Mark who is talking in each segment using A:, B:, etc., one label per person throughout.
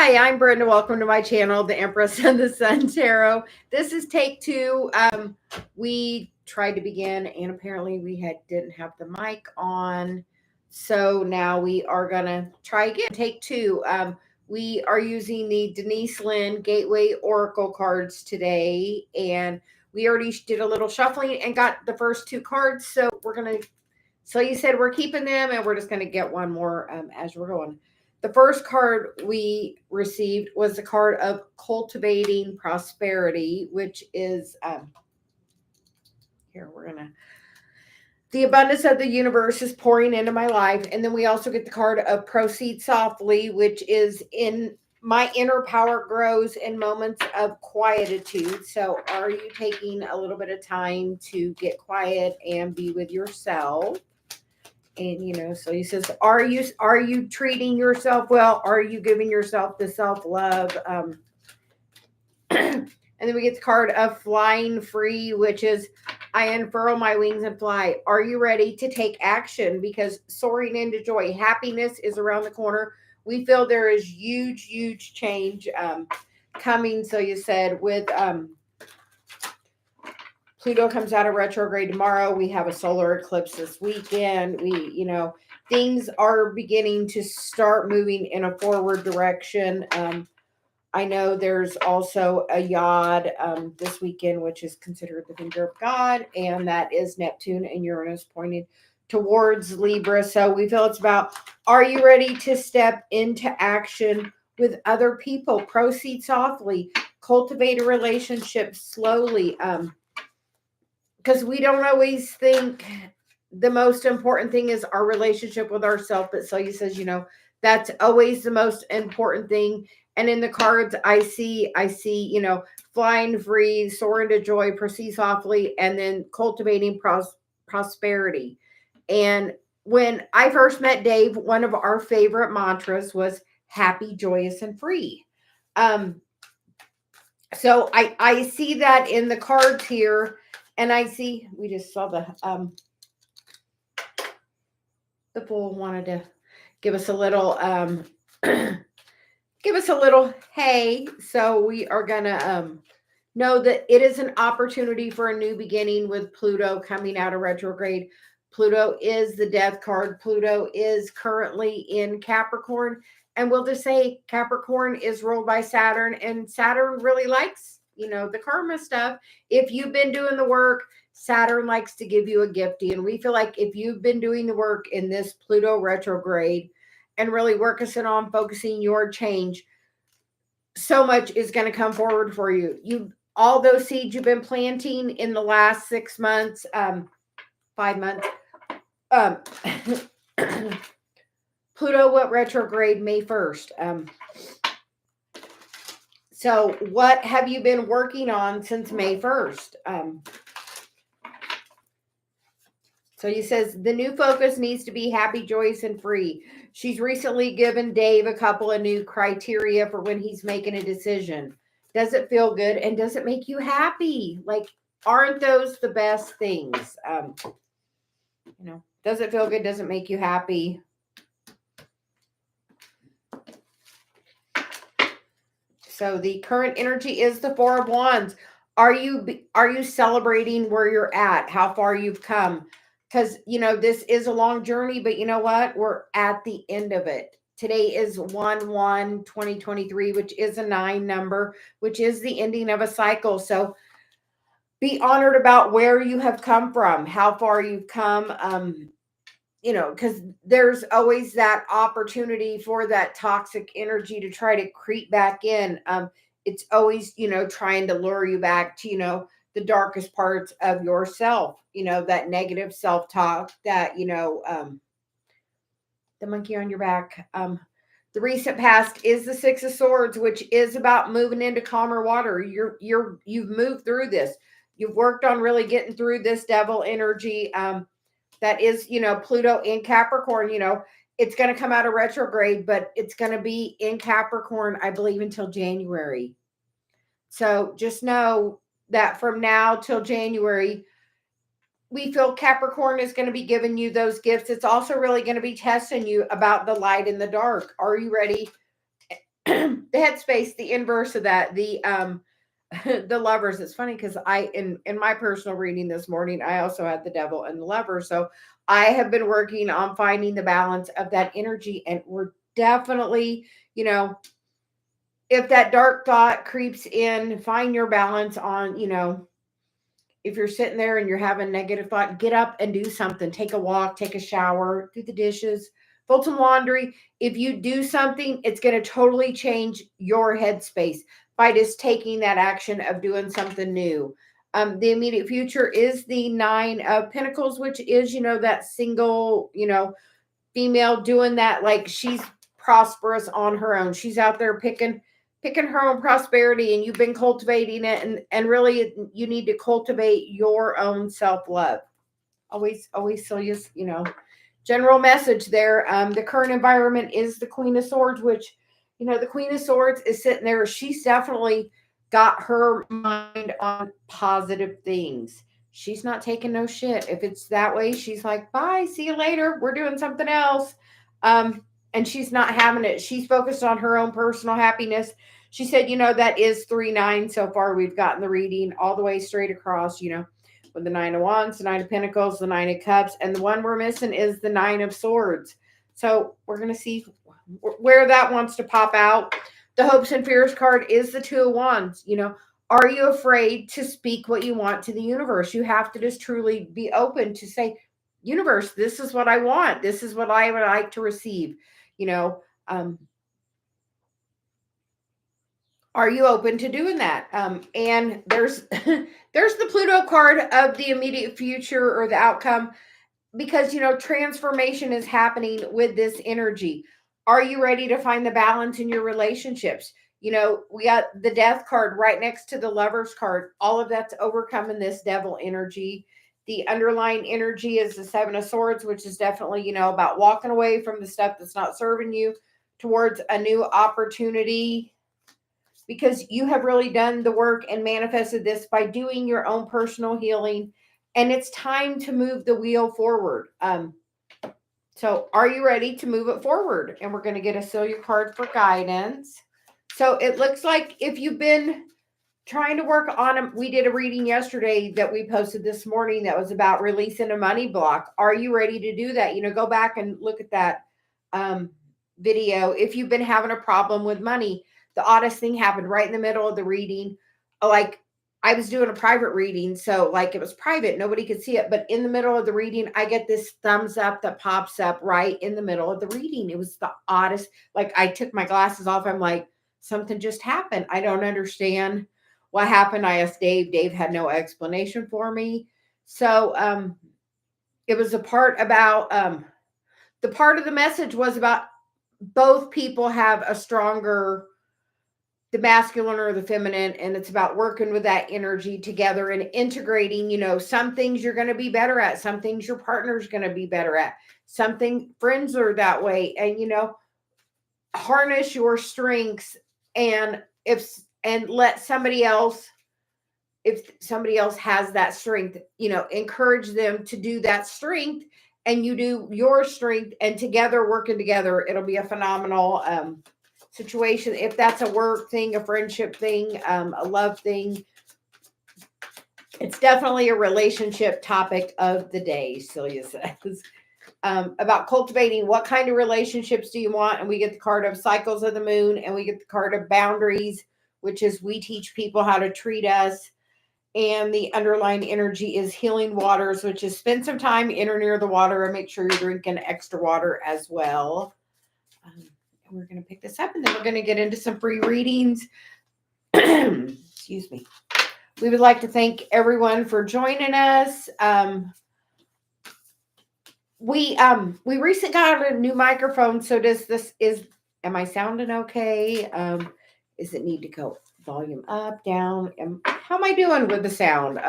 A: Hi, I'm Brenda. Welcome to my channel, the Empress and the Sun Tarot. This is take two. We tried to begin, and apparently we didn't have the mic on, so now we are gonna try again. Take two. We are using the Denise Lynn Gateway Oracle cards today, and we already did a little shuffling and got the first two cards. So we're gonna. So you said we're keeping them, and we're just gonna get one more as we're going. The first card we received was the card of cultivating prosperity, which is here we're gonna the abundance of the universe is pouring into my life. And then we also get the card of proceed softly, which is in my inner power grows in moments of quietude. So are you taking a little bit of time to get quiet and be with yourself? And so he says, are you treating yourself well? Are you giving yourself the self-love? And then we get the card of flying free, which is I unfurl my wings and fly. Are you ready to take action? Because soaring into joy, happiness is around the corner. We feel there is huge change coming. So you said with Pluto comes out of retrograde tomorrow. We have a solar eclipse this weekend. Things are beginning to start moving in a forward direction. I know there's also a yod this weekend, which is considered the finger of God, and that is Neptune and Uranus pointed towards Libra. So we feel it's about, are you ready to step into action with other people? Proceed softly, cultivate a relationship slowly. Because we don't always think the most important thing is our relationship with ourselves. But Celia says, that's always the most important thing. And in the cards, I see, flying free, soar into joy, proceed softly, and then cultivating prosperity. And when I first met Dave, one of our favorite mantras was happy, joyous, and free. So I see that in the cards here. And I see, we just saw the fool wanted to give us a little, hey. So we are going to know that it is an opportunity for a new beginning with Pluto coming out of retrograde. Pluto is the death card. Pluto is currently in Capricorn. And we'll just say Capricorn is ruled by Saturn, and Saturn really likes the karma stuff. If you've been doing the work, Saturn likes to give you a gifty. And we feel like if you've been doing the work in this Pluto retrograde and really working on focusing your change, so much is going to come forward for you. All those seeds you've been planting in the last 6 months, 5 months, Pluto went retrograde May 1st. So what have you been working on since May 1st? So he says, the new focus needs to be happy, joyous, and free. She's recently given Dave a couple of new criteria for when he's making a decision. Does it feel good? And does it make you happy? Like, aren't those the best things? Does it feel good? Does it make you happy? So the current energy is the Four of Wands. Are you celebrating where you're at? How far you've come? Because, this is a long journey, but you know what? We're at the end of it. Today is 1/1/2023, which is a 9 number, which is the ending of a cycle. So be honored about where you have come from, how far you've come. Because there's always that opportunity for that toxic energy to try to creep back in. It's always, trying to lure you back to, the darkest parts of yourself, that negative self-talk, that, the monkey on your back. The recent past is the Six of Swords, which is about moving into calmer water. You've moved through this. You've worked on really getting through this devil energy. That is, Pluto in Capricorn. It's going to come out of retrograde, but it's going to be in Capricorn, I believe, until January. So just know that from now till January, we feel Capricorn is going to be giving you those gifts. It's also really going to be testing you about the light and the dark. Are you ready the headspace, the inverse of that, the the lovers. It's funny because in my personal reading this morning, I also had the devil and the lover. So I have been working on finding the balance of that energy, and we're definitely, if that dark thought creeps in, find your balance on, if you're sitting there and you're having negative thought, get up and do something. Take a walk, take a shower, do the dishes, fold some laundry. If you do something, it's going to totally change your headspace by just taking that action of doing something new. The immediate future is the 9 of Pentacles, which is, that single, female doing that. Like, she's prosperous on her own. She's out there picking her own prosperity, and you've been cultivating it, and really you need to cultivate your own self-love. Always Celia's, general message there. The current environment is the Queen of Swords, which, the Queen of Swords is sitting there. She's definitely got her mind on positive things. She's not taking no shit. If it's that way, she's like, bye, see you later. We're doing something else. And she's not having it. She's focused on her own personal happiness. She said, that is 3-9 so far. We've gotten the reading all the way straight across, with the 9 of Wands, the 9 of Pentacles, the 9 of Cups, and the one we're missing is the 9 of Swords. So we're going to see where that wants to pop out. The Hopes and Fears card is the 2 of Wands. Are you afraid to speak what you want to the universe? You have to just truly be open to say, universe, this is what I want. This is what I would like to receive. Are you open to doing that? And there's there's the Pluto card of the immediate future or the outcome, because transformation is happening with this energy. Are you ready to find the balance in your relationships? We got the Death card right next to the Lovers card. All of that's overcoming this devil energy. The underlying energy is the 7 of Swords, which is definitely, about walking away from the stuff that's not serving you towards a new opportunity, because you have really done the work and manifested this by doing your own personal healing, and it's time to move the wheel forward. So are you ready to move it forward? And we're going to get a Celia card for guidance. So it looks like if you've been trying to work on we did a reading yesterday that we posted this morning that was about releasing a money block. Are you ready to do that? Go back and look at that video. If you've been having a problem with money, the oddest thing happened right in the middle of the reading. Like, I was doing a private reading, so like it was private, nobody could see it, but in the middle of the reading, I get this thumbs up that pops up right in the middle of the reading. It was the oddest. Like, I took my glasses off. I'm like, something just happened. I don't understand what happened. I asked Dave. Dave had no explanation for me. So it was a part about the part of the message was about both people have a stronger, the masculine or the feminine, and it's about working with that energy together and integrating. Some things you're going to be better at, some things your partner's going to be better at, something friends are that way, and harness your strengths, and let somebody else, if somebody else has that strength, encourage them to do that strength, and you do your strength, and together, working together, it'll be a phenomenal situation. If that's a work thing, a friendship thing, a love thing, it's definitely a relationship topic of the day, Celia says. About cultivating what kind of relationships do you want, and we get the card of Cycles of the Moon, and we get the card of Boundaries, which is we teach people how to treat us. And the underlying energy is Healing Waters, which is spend some time in or near the water and make sure you're drinking extra water as well. We're going to pick this up, and then we're going to get into some free readings. Excuse me. We would like to thank everyone for joining us. We recently got a new microphone. So am I sounding okay? Does it need to go volume up, down? How am I doing with the sound?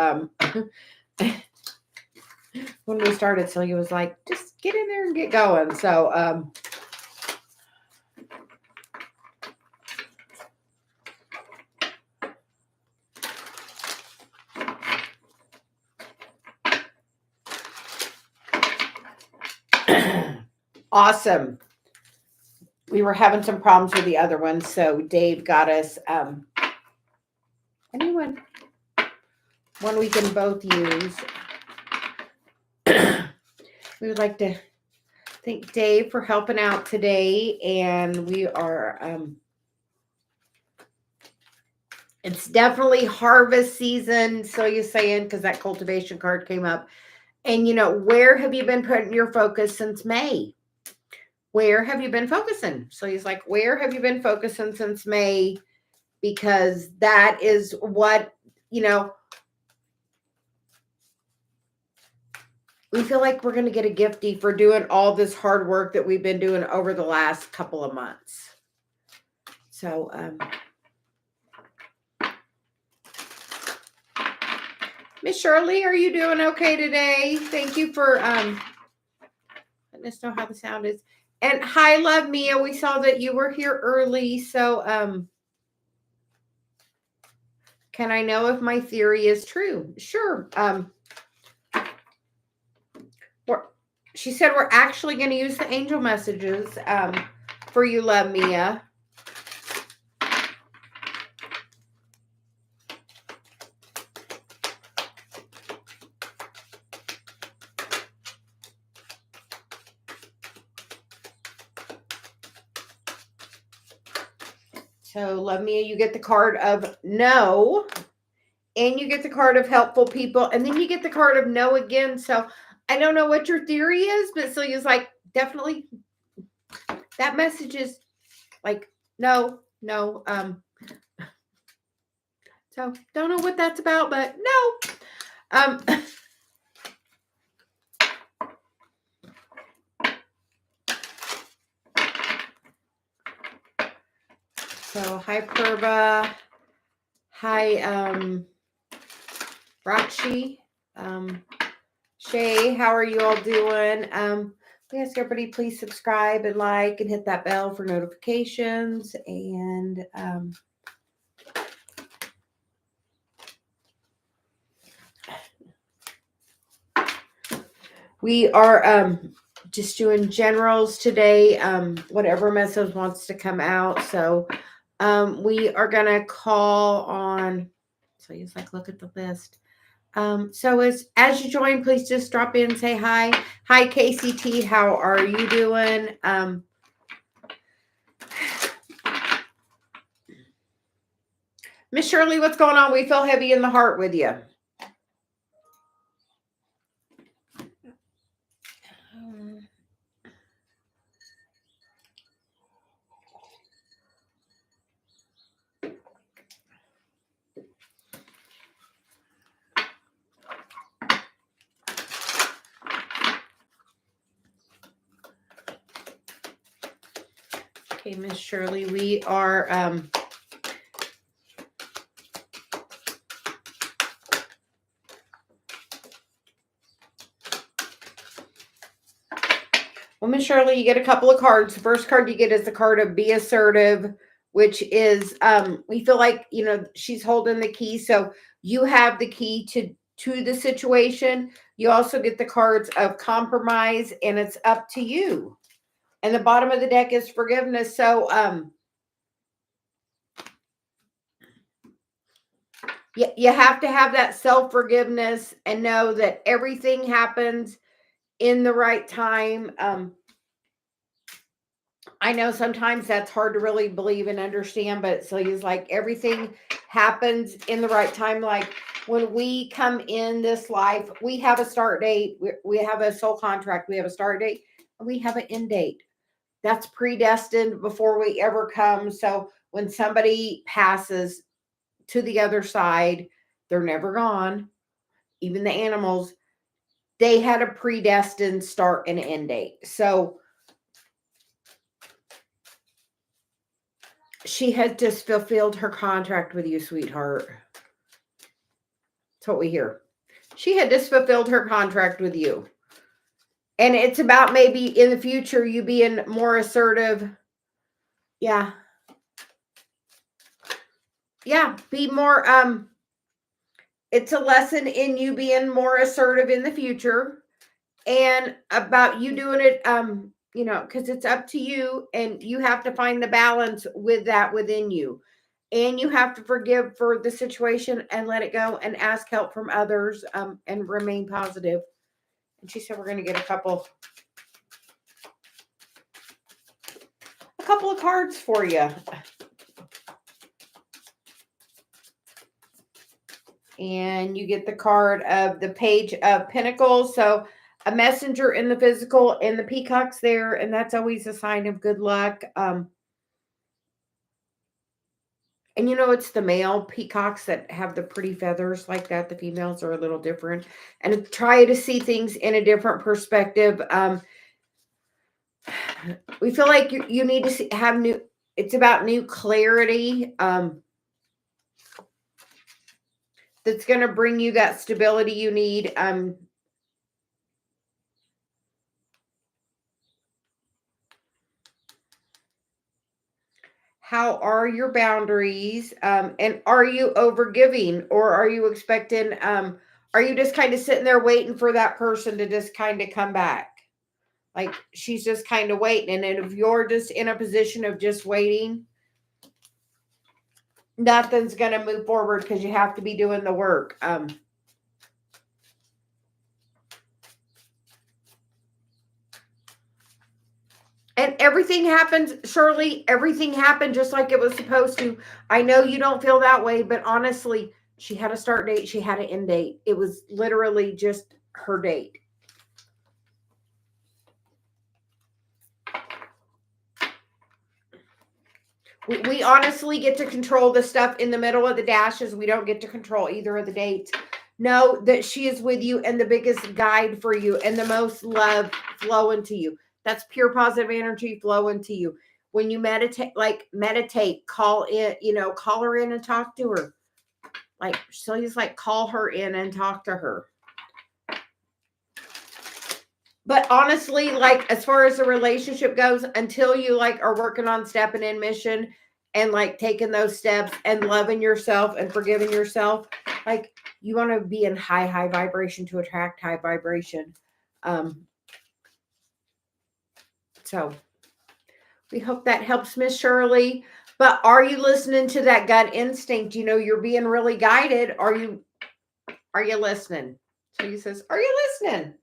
A: When we started, Celia was like, just get in there and get going. So, awesome. we were having some problems with the other one, so Dave got us a new one we can both use. We would like to thank Dave for helping out today, and we are it's definitely harvest season, so you're saying, because that cultivation card came up. And where have you been putting your focus since May? Where have you been focusing? So he's like, where have you been focusing since May? Because that is what, we feel like we're going to get a gifty for doing all this hard work that we've been doing over the last couple of months. So, Miss Shirley, are you doing okay today? Thank you for letting us know how the sound is. And hi, love Mia. We saw that you were here early. So can I know if my theory is true? Sure. She said we're actually going to use the angel messages for you, love Mia. So, love Mia, you get the card of no, and you get the card of helpful people, and then you get the card of no again. So, I don't know what your theory is, but Celia's like, definitely, that message is like, no. So, don't know what that's about, but no. So, hi, Purva. Hi, Rakshi. Shay, how are you all doing? We ask everybody please subscribe and like and hit that bell for notifications. And we are just doing generals today, whatever message wants to come out. So we are going to call on, so he's like, look at the list. So as you join, please just drop in and say hi. Hi, KCT. How are you doing? Miss Shirley, what's going on? We feel heavy in the heart with you. Okay, Miss Shirley, we are well, Miss Shirley, you get a couple of cards. The first card you get is the card of be assertive, which is we feel like she's holding the key, so you have the key to the situation. You also get the cards of compromise, and it's up to you. And the bottom of the deck is forgiveness. So you have to have that self-forgiveness and know that everything happens in the right time. I know sometimes that's hard to really believe and understand, but Celia's like, everything happens in the right time. Like when we come in this life, we have a start date. We have a soul contract. We have a start date. And we have an end date. That's predestined before we ever come. So when somebody passes to the other side, they're never gone. Even the animals, they had a predestined start and end date. So she has just fulfilled her contract with you, sweetheart. That's what we hear. She had just fulfilled her contract with you. And it's about maybe in the future you being more assertive. Yeah. Yeah, be more it's a lesson in you being more assertive in the future and about you doing it you know, because it's up to you, and you have to find the balance with that within you. And you have to forgive for the situation and let it go and ask help from others, and remain positive. And she said we're going to get a couple of cards for you. And you get the card of the Page of Pentacles. So a messenger in the physical, and the peacock's there, and that's always a sign of good luck. And you know, it's the male peacocks that have the pretty feathers like that. The females are a little different. And try to see things in a different perspective. We feel like you need to have new, it's about new clarity. That's going to bring you that stability you need. How are your boundaries? And are you overgiving, or are you expecting, are you just kind of sitting there waiting for that person to just kind of come back? Like she's just kind of waiting. And if you're just in a position of just waiting, nothing's going to move forward because you have to be doing the work. And everything happens, Shirley, everything happened just like it was supposed to. I know you don't feel that way, but honestly, she had a start date, she had an end date. It was literally just her date. We honestly get to control the stuff in the middle of the dashes. We don't get to control either of the dates. Know that she is with you and the biggest guide for you and the most love flowing to you. That's pure positive energy flowing to you. When you meditate, call in, call her in and talk to her. Like Celia's like, call her in and talk to her. But honestly, like as far as the relationship goes, until you like are working on stepping in mission and like taking those steps and loving yourself and forgiving yourself, like you want to be in high vibration to attract high vibration. So we hope that helps, Miss Shirley. But are you listening to that gut instinct? You know, you're being really guided. Are you listening? So he says, are you listening?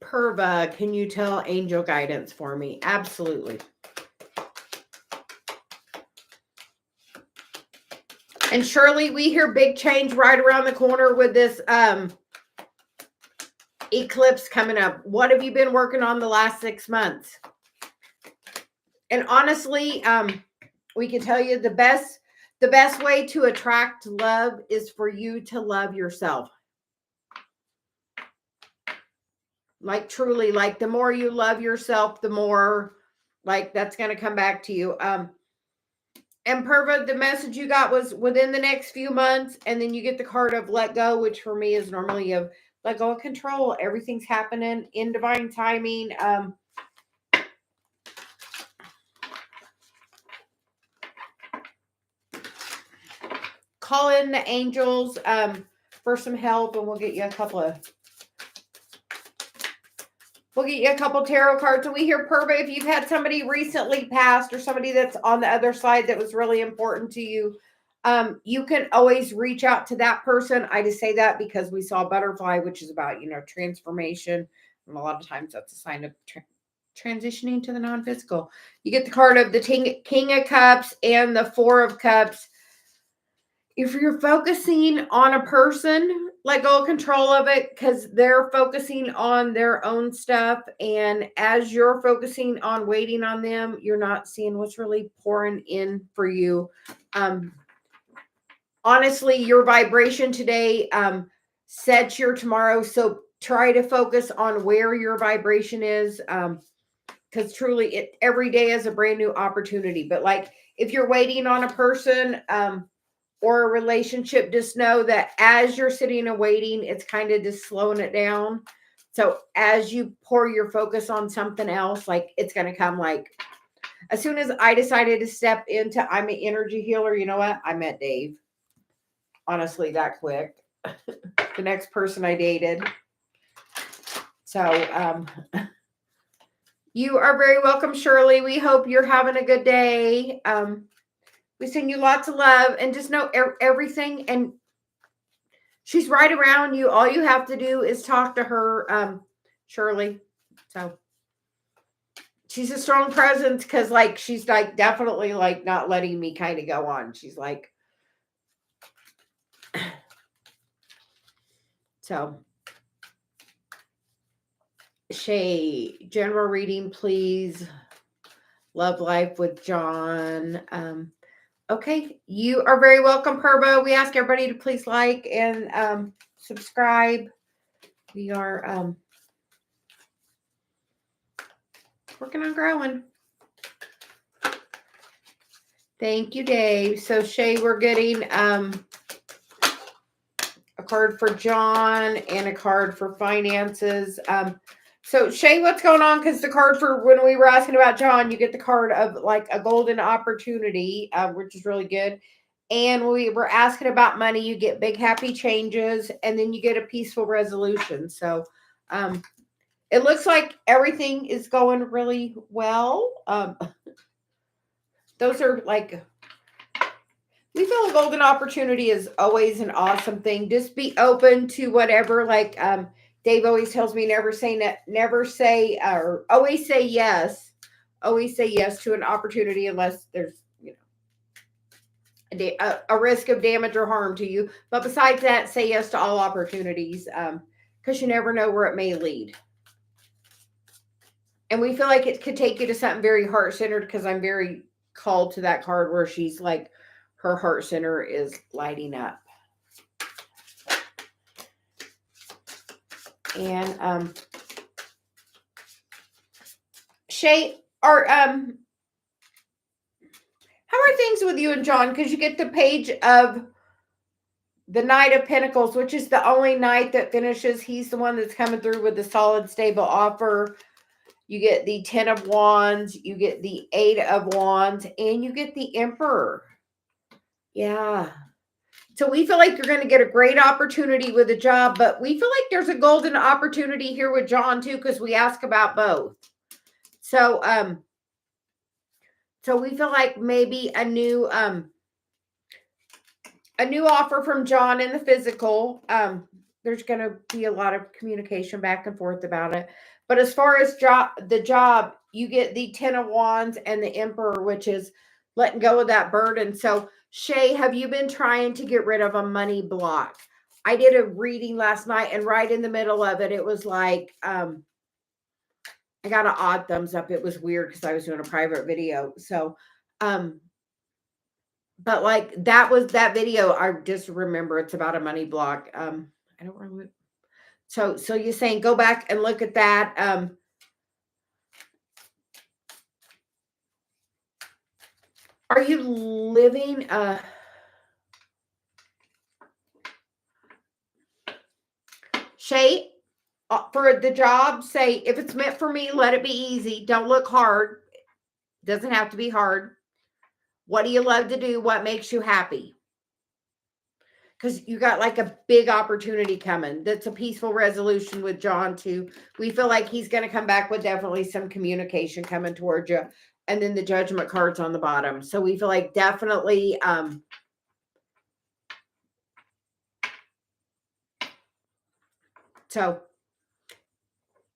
A: Perva, can you tell angel guidance for me? Absolutely. And Shirley, we hear big change right around the corner with this eclipse coming up. What have you been working on the last 6 months? And honestly, we can tell you the best way to attract love is for you to love yourself. Like truly, like the more you love yourself, the more like that's going to come back to you. And Perva, the message you got was within the next few months, and then you get the card of let go, which for me is normally of let go of control. Everything's happening in divine timing. Call in the angels for some help, and we'll get you a couple tarot cards. And we hear, Perva, if you've had somebody recently passed or somebody that's on the other side that was really important to you, you can always reach out to that person. I just say that because we saw butterfly, which is about, transformation. And a lot of times that's a sign of transitioning to the non-physical. You get the card of the King of Cups and the Four of Cups. If you're focusing on a person, let go of control of it because they're focusing on their own stuff. And as you're focusing on waiting on them, you're not seeing what's really pouring in for you. Honestly, your vibration today sets your tomorrow. So try to focus on where your vibration is. Because truly, every day is a brand new opportunity. But like if you're waiting on a person, or a relationship, just know that as you're sitting and waiting, it's kind of just slowing it down. So as you pour your focus on something else, like it's going to come. Like as soon as I decided to step into, I'm an energy healer. You know what? I met Dave. honestly that quick. The next person I dated. So, you are very welcome, Shirley. We hope you're having a good day. We send you lots of love, and just know everything. And she's right around you. All you have to do is talk to her, Shirley. So she's a strong presence because, like, she's like definitely like not letting me kind of go on. She's like, so Shay, general reading, please. Love life with John. Okay, you are very welcome, Perbo. We ask everybody to please like and subscribe. We are working on growing. Thank you, Dave. So Shay, we're getting a card for John and a card for finances. So Shay, what's going on? Because the card for when we were asking about John, you get the card of like a golden opportunity, which is really good. And we were asking about money, you get big happy changes, and then you get a peaceful resolution. So it looks like everything is going really well. Those are like, we feel a golden opportunity is always an awesome thing. Just be open to whatever, like Dave always tells me, never say or always say yes. Always say yes to an opportunity unless there's, a risk of damage or harm to you. But besides that, say yes to all opportunities because you never know where it may lead. And we feel like it could take you to something very heart-centered because I'm very called to that card where she's like, her heart center is lighting up. And Shay, how are things with you and John? Because you get the page of the Knight of Pentacles, which is the only knight that finishes. He's the one that's coming through with the solid, stable offer. You get the 10 of Wands, you get the 8 of Wands, and you get the Emperor. Yeah. So we feel like you're going to get a great opportunity with a job, but we feel like there's a golden opportunity here with John too, because we ask about both. So, so we feel like maybe a new offer from John in the physical. There's going to be a lot of communication back and forth about it. But as far as the job, you get the 10 of Wands and the Emperor, which is letting go of that burden. So, Shay, have you been trying to get rid of a money block? I did a reading last night, and right in the middle of it, it was like, I got an odd thumbs up. It was weird because I was doing a private video. So, but like that video, I just remember it's about a money block. I don't remember. So you're saying go back and look at that. Are you living Shay, for the job, say if it's meant for me, let it be easy. Don't look hard. It doesn't have to be hard. What do you love to do? What makes you happy? Because you got like a big opportunity coming. That's a peaceful resolution with John too. We feel like he's going to come back with definitely some communication coming towards you. And then the Judgment card's on the bottom. So we feel like definitely so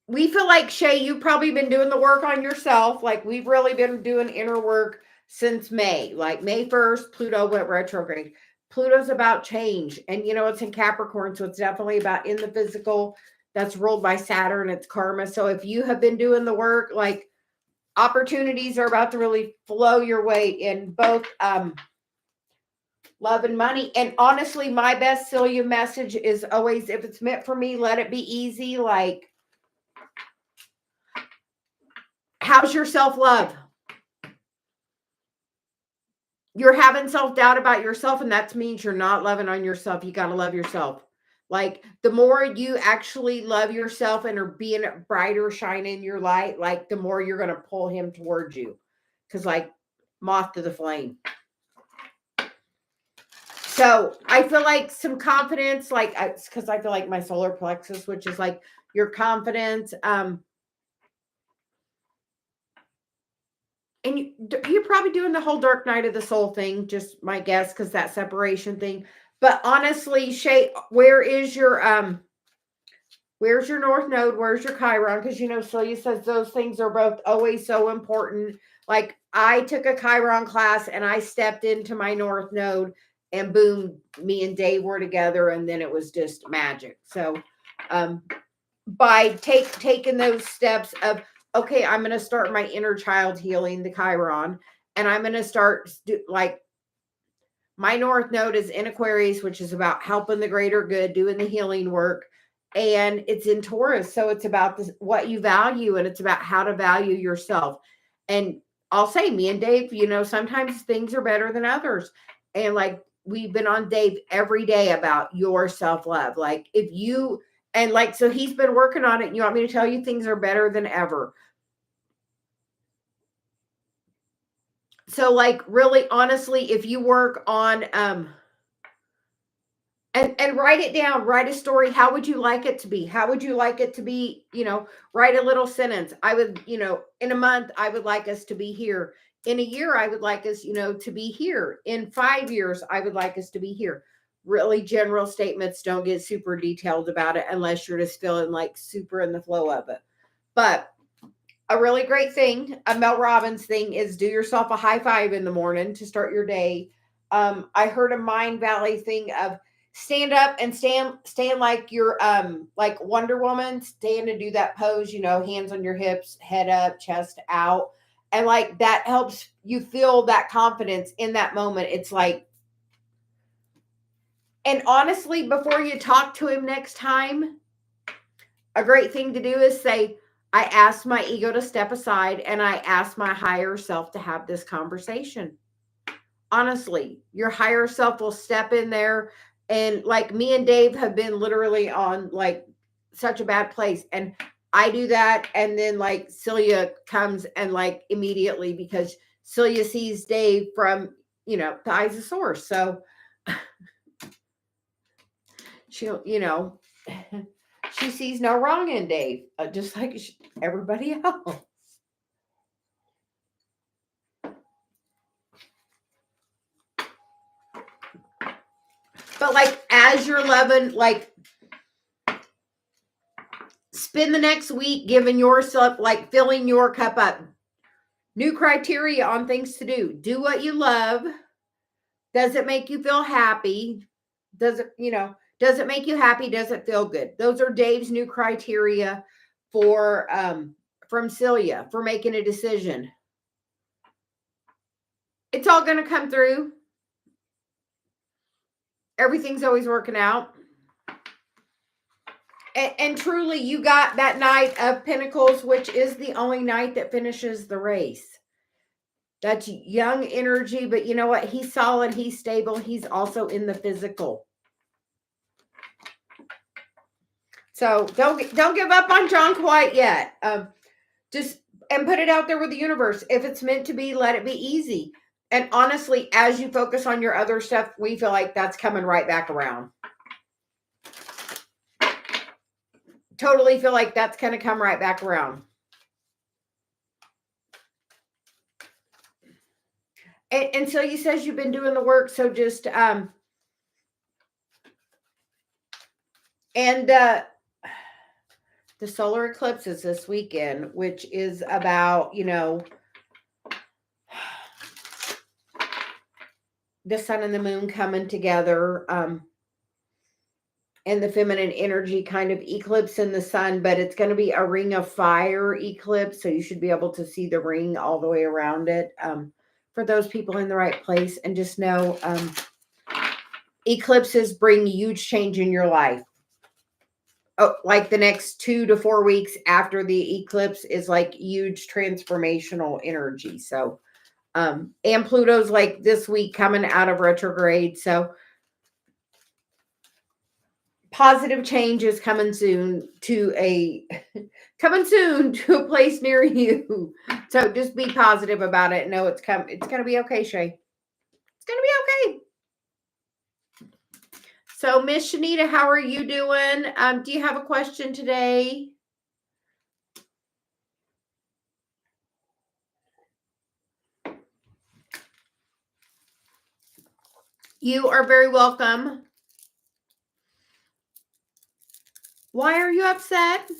A: we feel like, Shay, you've probably been doing the work on yourself. Like we've really been doing inner work since May. Like May 1st, Pluto went retrograde. Pluto's about change. And, it's in Capricorn. So it's definitely about in the physical. That's ruled by Saturn. It's karma. So if you have been doing the work, like opportunities are about to really flow your way in both love and money. And honestly, my best Celia message is always, if it's meant for me, let it be easy. Like, how's your self-love? You're having self-doubt about yourself, and that means you're not loving on yourself. You got to love yourself. Like, the more you actually love yourself and are being brighter, shining your light, like, the more you're going to pull him towards you. Because, like, moth to the flame. So I feel like some confidence, like, because I feel like my solar plexus, which is like your confidence, and you're probably doing the whole dark night of the soul thing, just my guess, because that separation thing. But honestly, Shay, where's your North Node? Where's your Chiron? Because Celia says those things are both always so important. Like, I took a Chiron class and I stepped into my North Node, and boom, me and Dave were together, and then it was just magic. So by taking those steps of, okay, I'm going to start my inner child healing, the Chiron, and I'm going to start like, my North Node is in Aquarius, which is about helping the greater good, doing the healing work. And it's in Taurus. So it's about what you value, and it's about how to value yourself. And I'll say, me and Dave, sometimes things are better than others. And like, we've been on Dave every day about your self-love. Like, so he's been working on it. And you want me to tell you, things are better than ever. So like, really, honestly, if you work on, and write it down, write a story. How would you like it to be? How would you like it to be? Write a little sentence. I would, in a month, I would like us to be here. In a year, I would like us, to be here. In 5 years, I would like us to be here. Really general statements. Don't get super detailed about it unless you're just feeling like super in the flow of it. But a really great thing, a Mel Robbins thing, is do yourself a high five in the morning to start your day. I heard a Mind Valley thing of stand up and stand like you're like Wonder Woman, stand and do that pose, hands on your hips, head up, chest out. And like, that helps you feel that confidence in that moment. It's like, and honestly, before you talk to him next time, a great thing to do is say, I asked my ego to step aside, and I asked my higher self to have this conversation. Honestly, your higher self will step in there. And like, me and Dave have been literally on like such a bad place. And I do that. And then like, Celia comes and like immediately, because Celia sees Dave from, the eyes of source. So she'll, she sees no wrong in Dave, just like everybody else. But like, as you're loving, like, spend the next week giving yourself, like, filling your cup up. New criteria on things to do. Do what you love. Does it make you feel happy? Does it make you happy? Does it feel good? Those are Dave's new criteria for from Celia for making a decision. It's all going to come through. Everything's always working out. And truly, you got that Knight of Pentacles, which is the only knight that finishes the race. That's young energy, but you know what? He's solid. He's stable. He's also in the physical. So don't give up on John quite yet. Just and put it out there with the universe. If it's meant to be, let it be easy. And honestly, as you focus on your other stuff, we feel like that's coming right back around. Totally feel like that's going to come right back around. And Celia says you've been doing the work, so just the solar eclipse is this weekend, which is about, the sun and the moon coming together, and the feminine energy kind of eclipsing the sun, but it's going to be a ring of fire eclipse, so you should be able to see the ring all the way around it. For those people in the right place, and just know eclipses bring huge change in your life. Oh, like the next 2 to 4 weeks after the eclipse is like huge transformational energy. So, and Pluto's like this week coming out of retrograde. So positive change is coming soon to a place near you. So just be positive about it. Know it's going to be okay, Shay. It's going to be okay. So, Miss Shanita, how are you doing? Do you have a question today? You are very welcome. Why are you upset?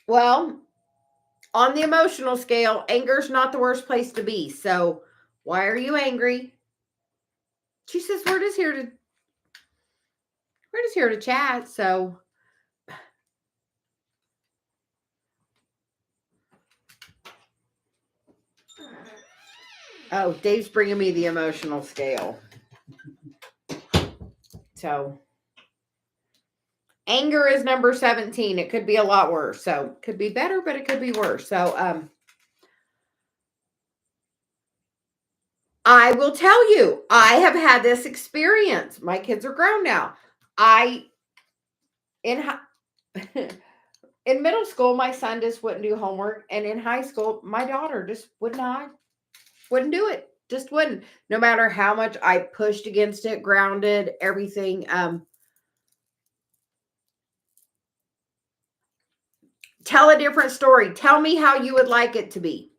A: Well, on the emotional scale, anger is not the worst place to be. So, why are you angry? She says we're just here to chat. So, oh, Dave's bringing me the emotional scale. So, anger is number 17. It could be a lot worse. So, it could be better, but it could be worse. So, I will tell you, I have had this experience. My kids are grown now. In middle school, my son just wouldn't do homework, and in high school, my daughter just wouldn't do it. Just wouldn't. No matter how much I pushed against it, grounded, everything. Tell a different story. Tell me how you would like it to be.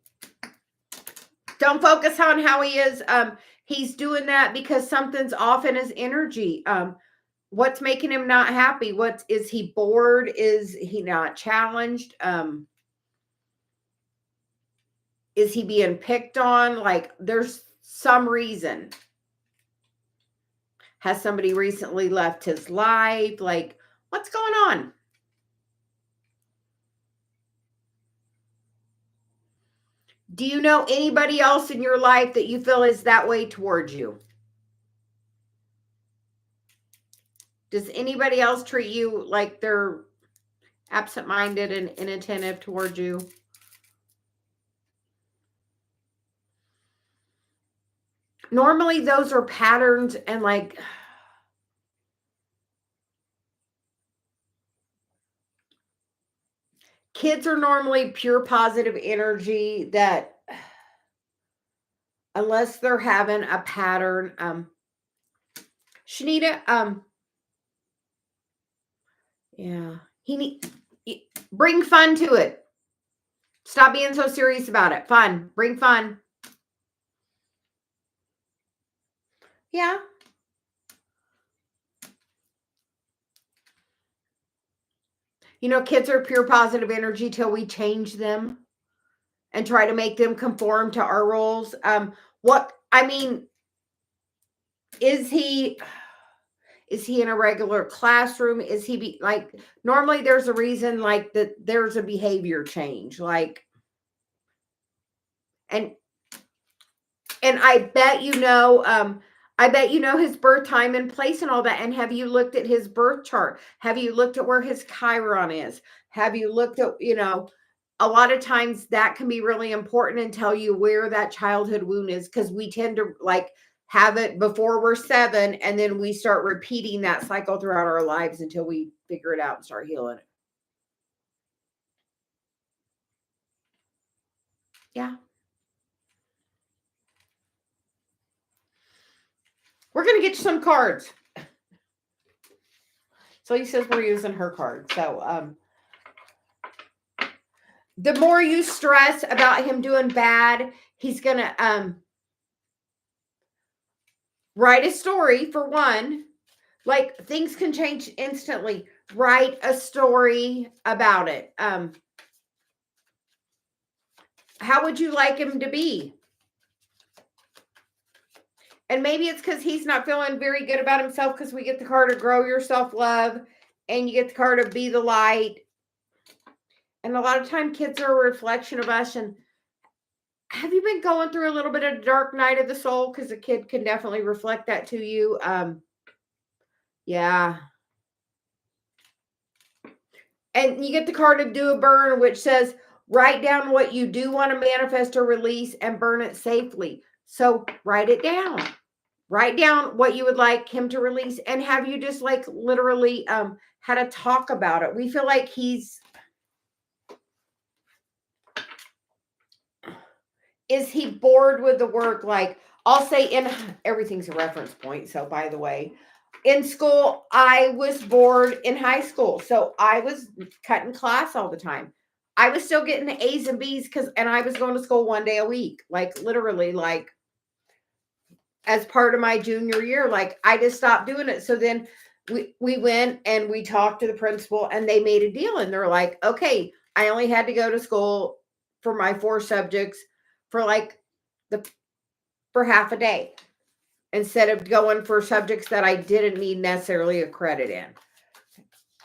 A: Don't focus on how he is. He's doing that because something's off in his energy. What's making him not happy? Is he bored? Is he not challenged? Is he being picked on? Like, there's some reason. Has somebody recently left his life? Like, what's going on? Do you know anybody else in your life that you feel is that way towards you? Does anybody else treat you like they're absent-minded and inattentive towards you? Normally, those are patterns and like... Kids are normally pure positive energy that, unless they're having a pattern, Shanita, yeah, bring fun to it. Stop being so serious about it. Fun, bring fun. Yeah. You know, kids are pure positive energy till we change them and try to make them conform to our roles. Is he in a regular classroom? Is he like, normally there's a reason, like that there's a behavior change, like, and I bet his birth time and place and all that. And have you looked at his birth chart? Have you looked at where his Chiron is? Have you looked at, a lot of times that can be really important and tell you where that childhood wound is, because we tend to like have it before we're 7, and then we start repeating that cycle throughout our lives until we figure it out and start healing it. Yeah. We're going to get you some cards. So he says we're using her card. So, the more you stress about him doing bad, he's going to write a story, for one. Like, things can change instantly. Write a story about it. How would you like him to be? And maybe it's because he's not feeling very good about himself, because we get the card of grow your self-love, and you get the card of be the light. And a lot of time kids are a reflection of us. And have you been going through a little bit of dark night of the soul? Because a kid can definitely reflect that to you. Yeah. And you get the card of do a burn, which says write down what you do want to manifest or release and burn it safely. So write it down. Write down what you would like him to release, and have you just like literally had a talk about it. We feel like is he bored with the work? Like, I'll say everything's a reference point. So by the way, in school, I was bored in high school. So I was cutting class all the time. I was still getting the A's and B's and I was going to school 1 day a week, like literally, like as part of my junior year. Like I just stopped doing it. So then we went and we talked to the principal and they made a deal and they're like, okay, I only had to go to school for my 4 subjects for for half a day instead of going for subjects that I didn't need necessarily a credit in.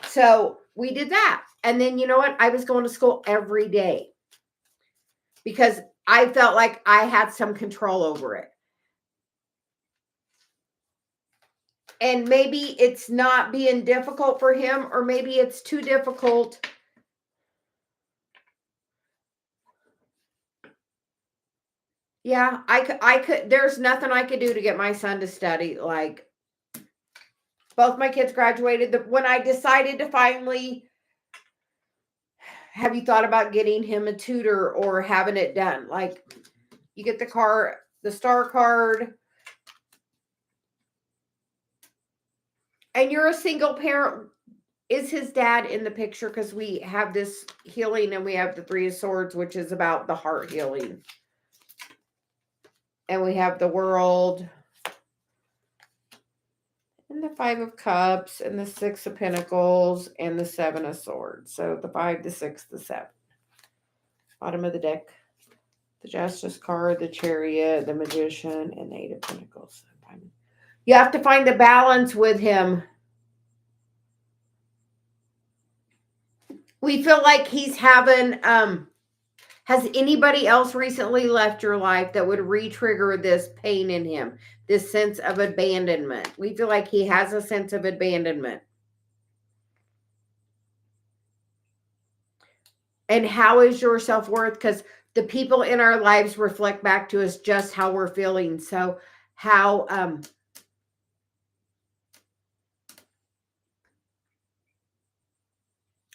A: So we did that. And then you know what? I was going to school every day because I felt like I had some control over it. And maybe it's not being difficult for him, or maybe it's too difficult. Yeah, I could, there's nothing I could do to get my son to study. Like both my kids graduated. When I decided to finally, have you thought about getting him a tutor or having it done? Like you get the star card, and you're a single parent. Is his dad in the picture? Because we have this healing and we have the 3 of Swords, which is about the heart healing. And we have the World and the 5 of Cups and the 6 of Pentacles and the 7 of Swords. So the 5, the 6, the 7. Bottom of the deck, the Justice card, the Chariot, the Magician, and the 8 of Pentacles. You have to find the balance with him. We feel like he's having, has anybody else recently left your life that would re-trigger this pain in him, this sense of abandonment? We feel like he has a sense of abandonment. And how is your self-worth? Because the people in our lives reflect back to us just how we're feeling. So how,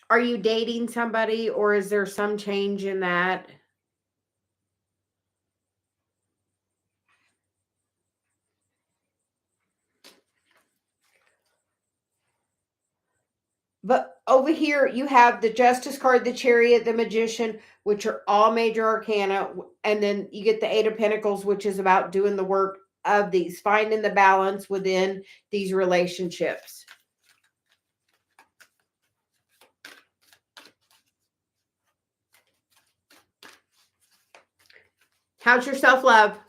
A: are you dating somebody, or is there some change in that? But over here, you have the Justice card, the Chariot, the Magician, which are all major arcana. And then you get the 8 of Pentacles, which is about doing the work of these, finding the balance within these relationships. How's your self-love?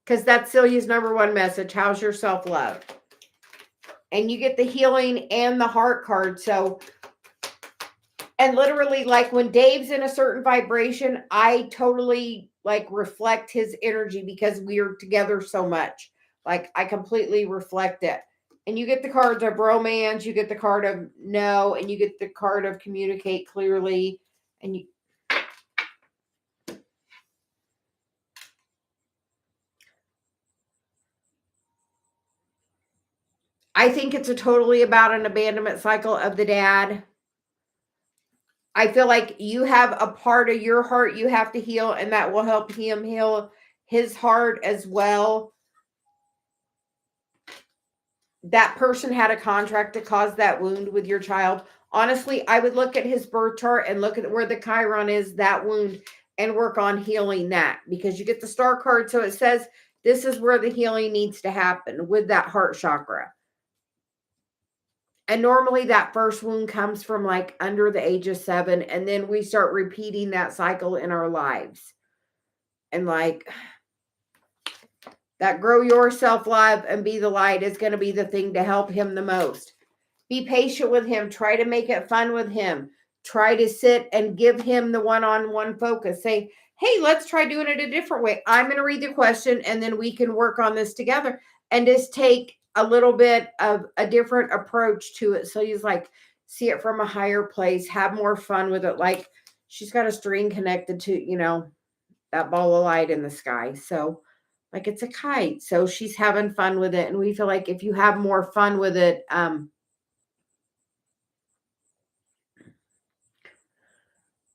A: Because that's Celia's #1 message. How's your self-love? And you get the healing and the heart card. So, and literally, like when Dave's in a certain vibration, I totally like reflect his energy because we're together so much. Like I completely reflect it. And you get the cards of romance, you get the card of no, and you get the card of communicate clearly. And you, I think it's totally about an abandonment cycle of the dad. I feel like you have a part of your heart you have to heal, and that will help him heal his heart as well. That person had a contract to cause that wound with your child. Honestly, I would look at his birth chart and look at where the Chiron is, that wound, and work on healing that, because you get the star card. So it says this is where the healing needs to happen with that heart chakra. And normally that first wound comes from like under the age of 7. And then we start repeating that cycle in our lives. And like that grow your self-love and be the light is going to be the thing to help him the most. Be patient with him. Try to make it fun with him. Try to sit and give him the one-on-one focus. Say, hey, let's try doing it a different way. I'm going to read the question and then we can work on this together, and just take a little bit of a different approach to it. So he's like, see it from a higher place, have more fun with it. Like she's got a string connected to, that ball of light in the sky. So like it's a kite. So she's having fun with it. And we feel like if you have more fun with it,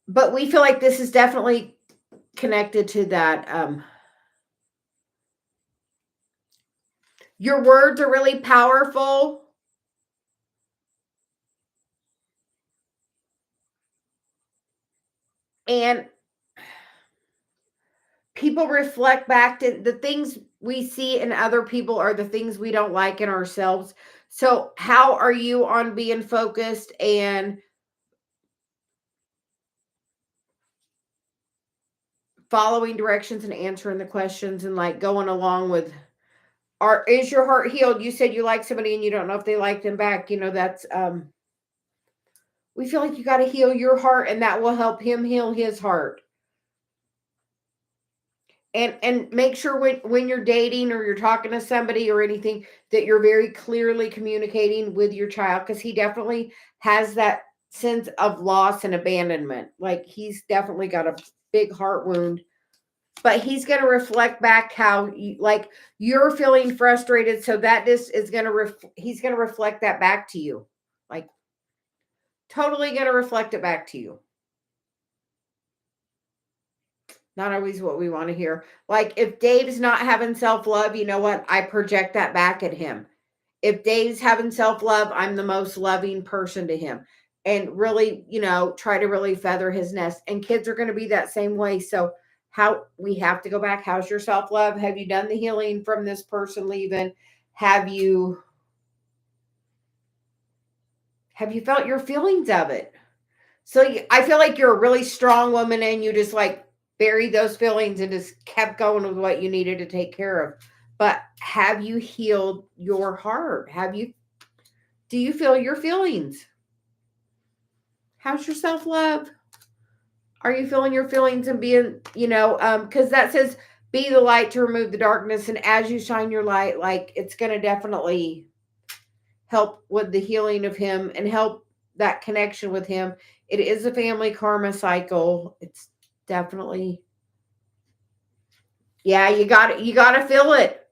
A: but we feel like this is definitely connected to that. Your words are really powerful. And people reflect back to the things we see in other people are the things we don't like in ourselves. So, how are you on being focused and following directions and answering the questions and like going along with is your heart healed? You said you like somebody and you don't know if they like them back. That's we feel like you got to heal your heart and that will help him heal his heart. And make sure when you're dating or you're talking to somebody or anything that you're very clearly communicating with your child, because he definitely has that sense of loss and abandonment. Like he's definitely got a big heart wound, but he's going to reflect back how like you're feeling frustrated, so that this is going to he's going to reflect that back to you, like totally going to reflect it back to you. Not always what we want to hear. Like if Dave's not having self-love, you know what? I project that back at him. If Dave's having self-love, I'm the most loving person to him. And really, try to really feather his nest. And kids are going to be that same way. So how we have to go back. How's your self-love? Have you done the healing from this person leaving? Have you felt your feelings of it? So I feel like you're a really strong woman and you just like buried those feelings and just kept going with what you needed to take care of. But have you healed your heart? Do you feel your feelings? How's your self-love? Are you feeling your feelings and being, because that says be the light to remove the darkness. And as you shine your light, like it's going to definitely help with the healing of him and help that connection with him. It is a family karma cycle. It's definitely, yeah, you got to feel it.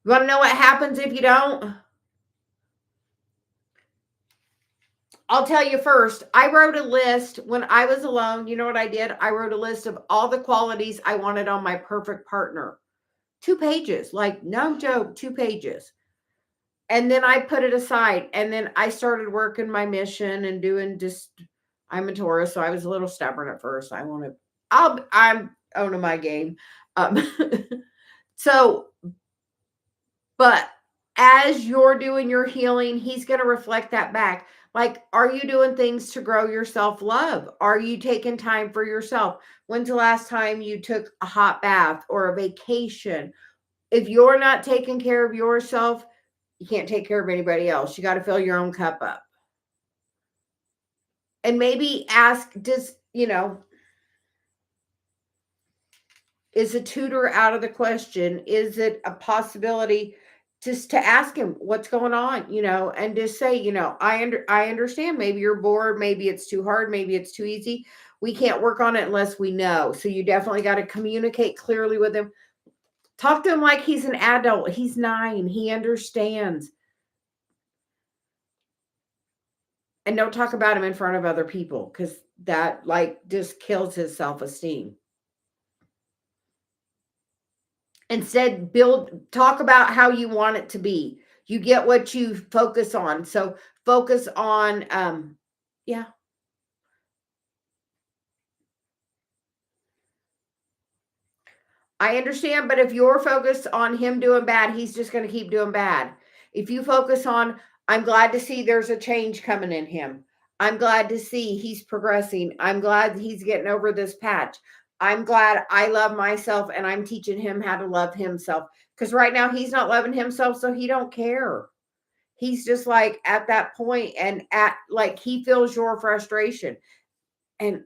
A: You want to know what happens if you don't? I'll tell you first. I wrote a list when I was alone. You know what I did? I wrote a list of all the qualities I wanted on my perfect partner. 2 pages, like no joke, 2 pages. And then I put it aside and then I started working my mission and doing just I'm a Taurus, so I was a little stubborn at first. I'm owning my game. Um, so, but as you're doing your healing, he's going to reflect that back. Like, are you doing things to grow your self-love? Are you taking time for yourself? When's the last time you took a hot bath or a vacation? If you're not taking care of yourself, you can't take care of anybody else. You got to fill your own cup up. And maybe ask, is a tutor out of the question? Is it a possibility just to ask him what's going on, and just say, I understand maybe you're bored, maybe it's too hard, maybe it's too easy. We can't work on it unless we know. So you definitely got to communicate clearly with him. Talk to him like he's an adult. He's 9. He understands. And don't talk about him in front of other people because that like just kills his self-esteem. Instead, talk about how you want it to be. You get what you focus on. So focus on, yeah. I understand, but if you're focused on him doing bad, he's just going to keep doing bad. If you focus on, I'm glad to see there's a change coming in him. I'm glad to see he's progressing. I'm glad he's getting over this patch. I'm glad I love myself and I'm teaching him how to love himself. Because right now he's not loving himself, so he don't care. He's just like at that point and at like he feels your frustration. And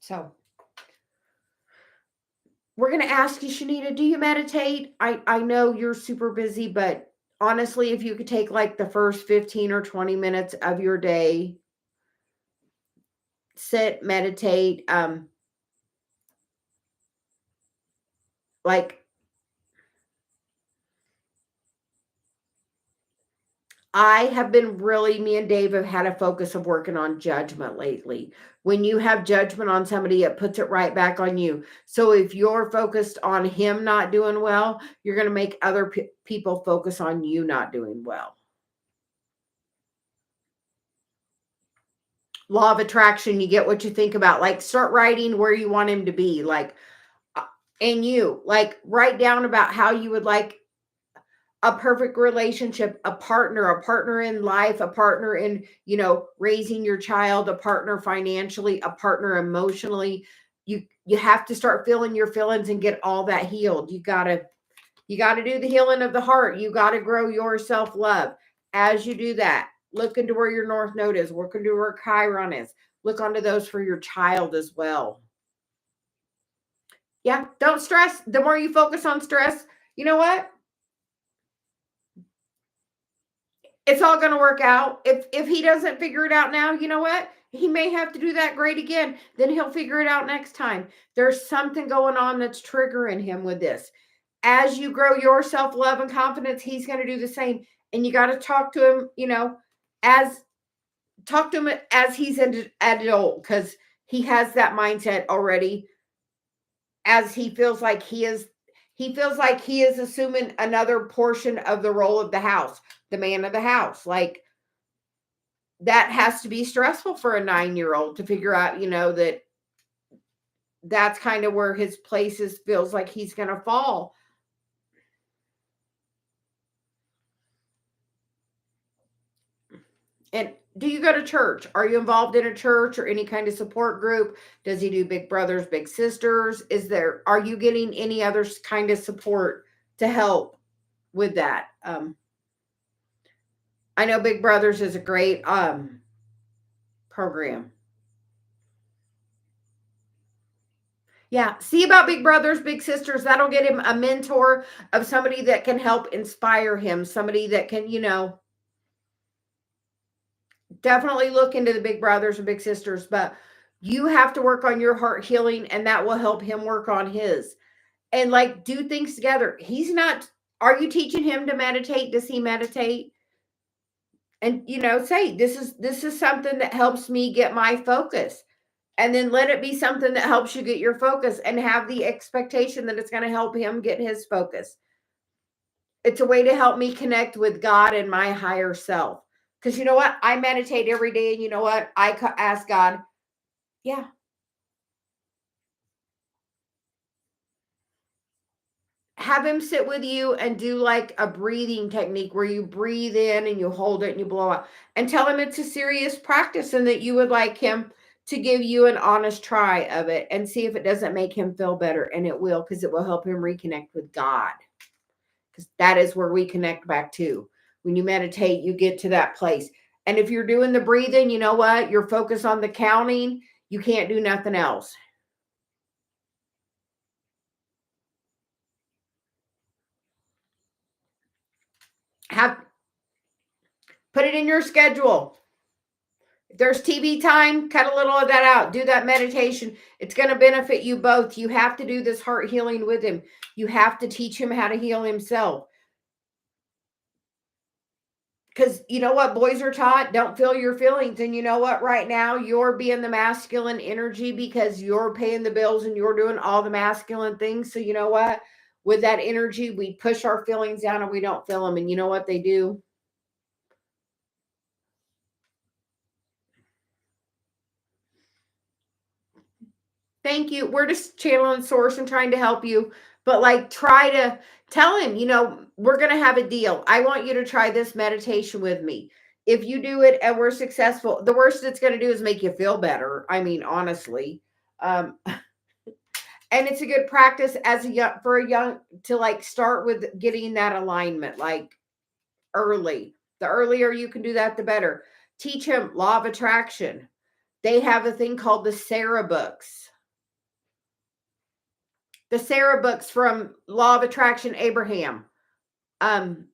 A: so we're going to ask you, Shanita, do you meditate? I know you're super busy, but honestly, if you could take like the first 15 or 20 minutes of your day, sit, meditate, like Me and Dave have had a focus of working on judgment lately. When you have judgment on somebody, it puts it right back on you. So if you're focused on him not doing well, you're going to make other people focus on you not doing well. Law of attraction, you get what you think about. Like, start writing where you want him to be. Like, and you, like, write down about how you would like a perfect relationship, a partner in life, a partner in, raising your child, a partner financially, a partner emotionally. You have to start feeling your feelings and get all that healed. You got to do the healing of the heart. You got to grow your self-love. As you do that, look into where your North Node is, look into where Chiron is. Look onto those for your child as well. Yeah, don't stress. The more you focus on stress, you know what? It's all going to work out. If he doesn't figure it out now, you know what? He may have to do that grade again. Then he'll figure it out next time. There's something going on that's triggering him with this. As you grow your self-love and confidence, he's going to do the same. And you got to talk to him, as he's an adult, because he has that mindset already. As he feels like he is assuming another portion of the role of the house, the man of the house. Like, that has to be stressful for a 9-year-old to figure out, that's kind of where his place feels like he's going to fall. And do you go to church? Are you involved in a church or any kind of support group? Does he do big brothers, big sisters? Are you getting any other kind of support to help with that? I know Big Brothers is a great program. Yeah, see about Big Brothers, Big Sisters. That'll get him a mentor of somebody that can help inspire him, somebody that can, definitely look into the Big Brothers and Big Sisters. But you have to work on your heart healing, and that will help him work on his. And like, do things together. Are you teaching him to meditate? Does he meditate? And, say, this is something that helps me get my focus. And then let it be something that helps you get your focus, and have the expectation that it's going to help him get his focus. It's a way to help me connect with God and my higher self. Because you know what? I meditate every day, and you know what? I ask God, yeah, have him sit with you and do like a breathing technique where you breathe in and you hold it and you blow out, and tell him it's a serious practice and that you would like him to give you an honest try of it and see if it doesn't make him feel better. And it will, because it will help him reconnect with God, because that is where we connect back to. When you meditate, you get to that place. And if you're doing the breathing, you know what? You're focused on the counting. You can't do nothing else. Put it in your schedule. If there's TV time, cut a little of that out. Do that meditation. It's going to benefit you both. You have to do this heart healing with him. You have to teach him how to heal himself. Because you know what boys are taught? Don't feel your feelings. And you know what? Right now, you're being the masculine energy because you're paying the bills and you're doing all the masculine things. So you know what? With that energy, we push our feelings down and we don't feel them. And you know what they do? Thank you. We're just channeling source and trying to help you. But like, try to tell him, we're going to have a deal. I want you to try this meditation with me. If you do it and we're successful, the worst it's going to do is make you feel better. I mean, honestly. And it's a good practice for a young to like start with getting that alignment like early. The earlier you can do that, the better. Teach him law of attraction. They have a thing called the Sarah books. The Sarah books from Law of Attraction Abraham. Um,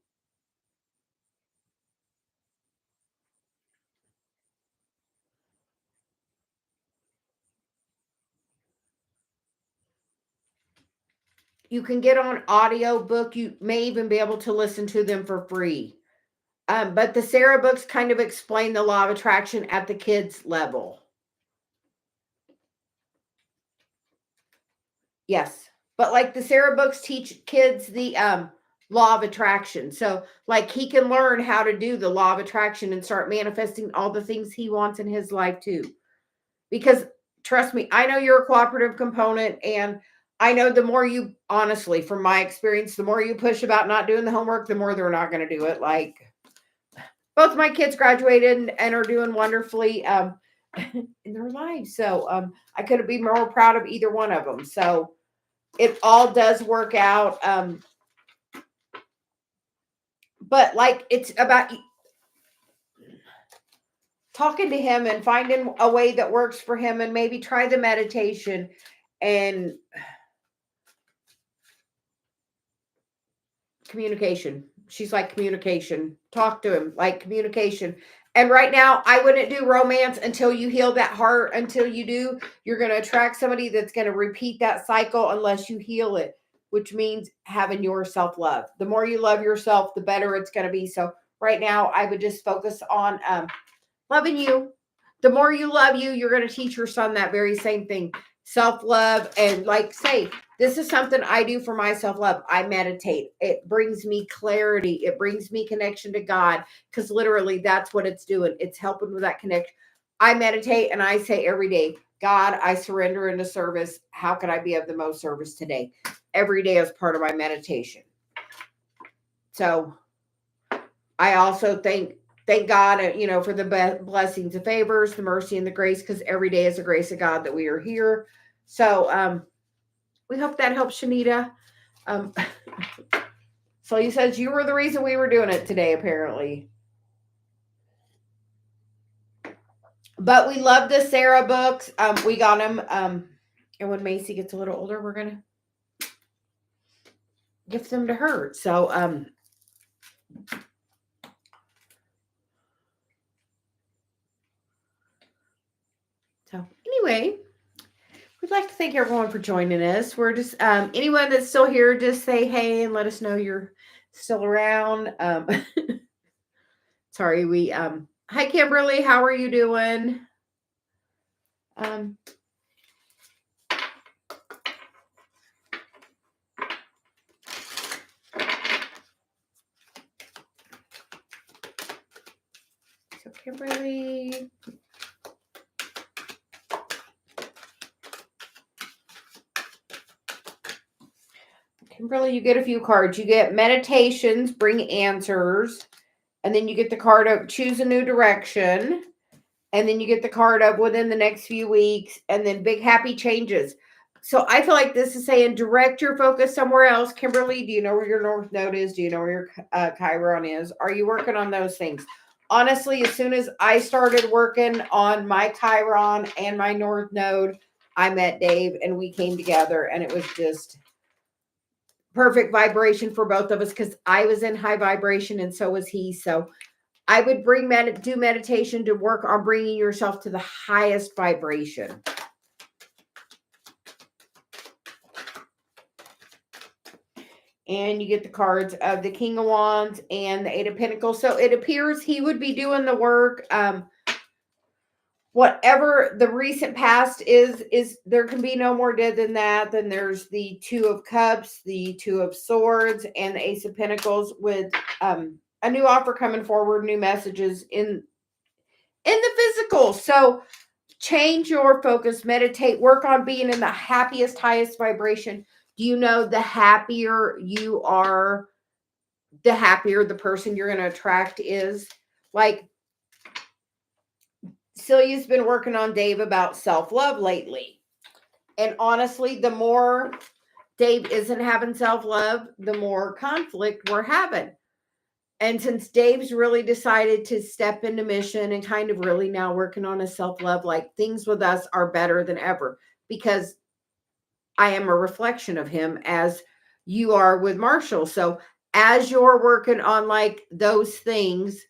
A: you can get on audio book. You may even be able to listen to them for free. But the Sarah books kind of explain the law of attraction at the kids level. Yes. But like the Sarah books teach kids the law of attraction. So like he can learn how to do the law of attraction and start manifesting all the things he wants in his life too. Because trust me, I know you're a cooperative component, and I know the more you, honestly, from my experience, the more you push about not doing the homework, the more they're not going to do it. Like both my kids graduated and are doing wonderfully in their lives. So I couldn't be more proud of either one of them. So it all does work out. But like it's about talking to him and finding a way that works for him, and maybe try the meditation and communication. She's like communication. Talk to him like communication. And right now, I wouldn't do romance until you heal that heart. Until you do, you're going to attract somebody that's going to repeat that cycle unless you heal it, which means having your self-love. The more you love yourself, the better it's going to be. So right now, I would just focus on loving you. The more you love you, you're going to teach your son that very same thing. Self-love. And like say, this is something I do for my self-love. I meditate. It brings me clarity. It brings me connection to God, because literally that's what it's doing. It's helping with that connection. I meditate and I say every day, God, I surrender into service. How can I be of the most service today? Every day as part of my meditation. So I also thank God, for the blessings and favors, the mercy and the grace, because every day is the grace of God that we are here. So we hope that helps, Shanita. Celia says you were the reason we were doing it today, apparently. But we love the Sarah books. We got them. And when Macy gets a little older, we're going to gift them to her. So, anyway, we'd like to thank everyone for joining us. We're just, anyone that's still here, just say hey and let us know you're still around. Sorry, hi Kimberly, how are you doing? So Kimberly, you get a few cards. You get meditations, bring answers. And then you get the card of choose a new direction. And then you get the card of within the next few weeks. And then big happy changes. So I feel like this is saying direct your focus somewhere else. Kimberly, do you know where your North Node is? Do you know where your Chiron is? Are you working on those things? Honestly, as soon as I started working on my Chiron and my North Node, I met Dave and we came together, and it was just perfect vibration for both of us, because I was in high vibration and so was he. So I would do meditation to work on bringing yourself to the highest vibration. And you get the cards of the King of Wands and the Eight of Pentacles. So it appears he would be doing the work. Whatever the recent past is there can be no more dead than that. Then there's the Two of Cups, the Two of Swords, and the Ace of Pentacles, with a new offer coming forward, new messages in the physical. So change your focus, meditate, work on being in the happiest, highest vibration. Do you know the happier you are, the happier the person you're going to attract is? Like, Celia's been working on Dave about self-love lately. And honestly, the more Dave isn't having self-love, the more conflict we're having. And since Dave's really decided to step into mission and kind of really now working on his self-love, like things with us are better than ever, because I am a reflection of him, as you are with Marshall. So as you're working on like those things,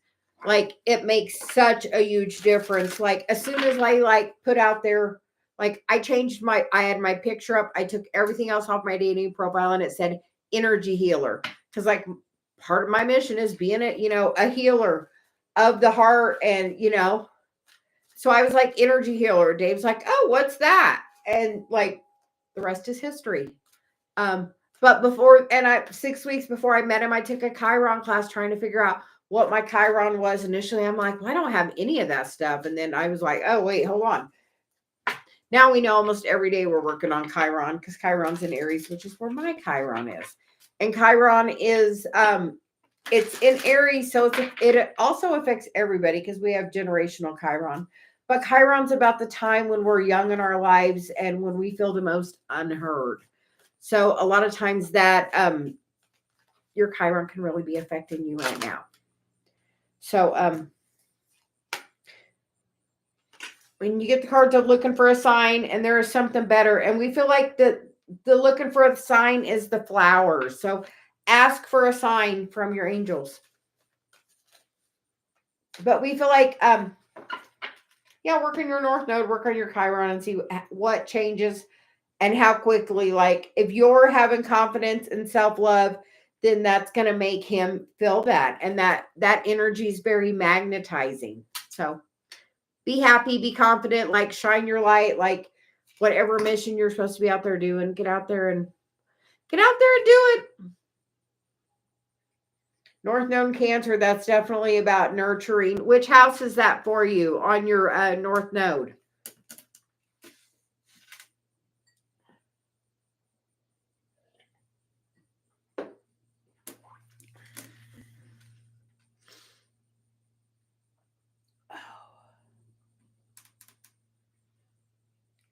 A: like it makes such a huge difference. Like as soon as I like put out there, like I had my picture up. I took everything else off my dating profile and it said energy healer. Cause like part of my mission is being a healer of the heart. And, so I was like, energy healer. Dave's like, oh, what's that? And like, the rest is history. But 6 weeks before I met him, I took a Chiron class trying to figure out what my Chiron was. Initially, I'm like, well, I don't have any of that stuff. And then I was like, oh, wait, hold on. Now we know almost every day we're working on Chiron, because Chiron's in Aries, which is where my Chiron is. And Chiron is, it's in Aries, so it also affects everybody because we have generational Chiron. But Chiron's about the time when we're young in our lives and when we feel the most unheard. So a lot of times that your Chiron can really be affecting you right now. So when you get the cards of looking for a sign, and there is something better, and we feel like the looking for a sign is the flowers. So ask for a sign from your angels. But we feel like work on your North Node, work on your Chiron, and see what changes and how quickly. Like, if you're having confidence and self-love, then that's going to make him feel that. And that energy is very magnetizing. So be happy, be confident, like shine your light, like whatever mission you're supposed to be out there doing, get out there and do it. North Node Cancer, that's definitely about nurturing. Which house is that for you on your North Node?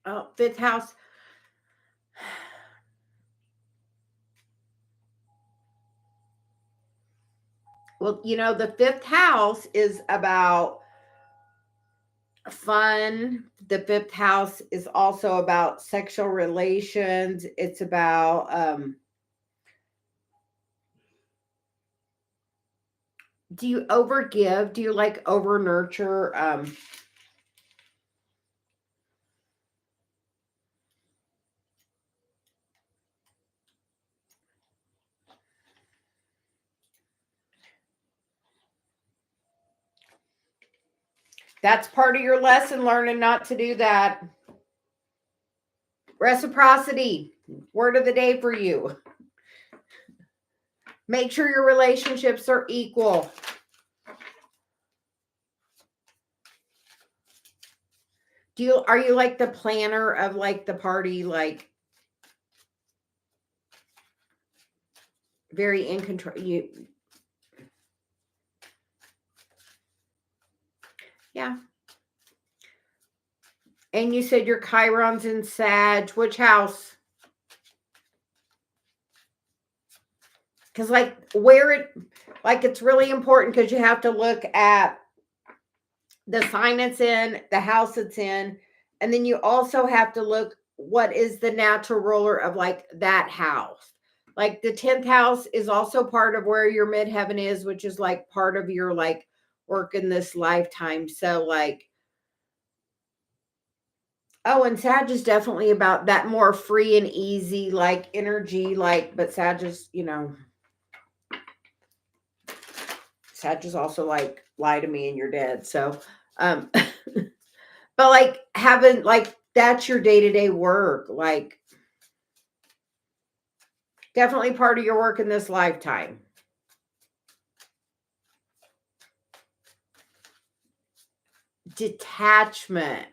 A: Oh, fifth house. Well, the fifth house is about fun. The fifth house is also about sexual relations. It's about, do you overgive? Do you like over nurture? That's part of your lesson, learning not to do that. Reciprocity, word of the day for you. Make sure your relationships are equal. Are you like the planner of like the party, like very in control? Yeah. And you said your Chiron's in Sag. Which house? Because it's really important, because you have to look at the sign it's in, the house it's in, and then you also have to look what is the natural ruler of like that house. Like the 10th house is also part of where your midheaven is, which is like part of your like work in this lifetime. So like, oh, and Sag is definitely about that more free and easy like energy, like, but Sag is, Sag is also like, lie to me and you're dead. So, but like having like, that's your day-to-day work. Like definitely part of your work in this lifetime. Detachment.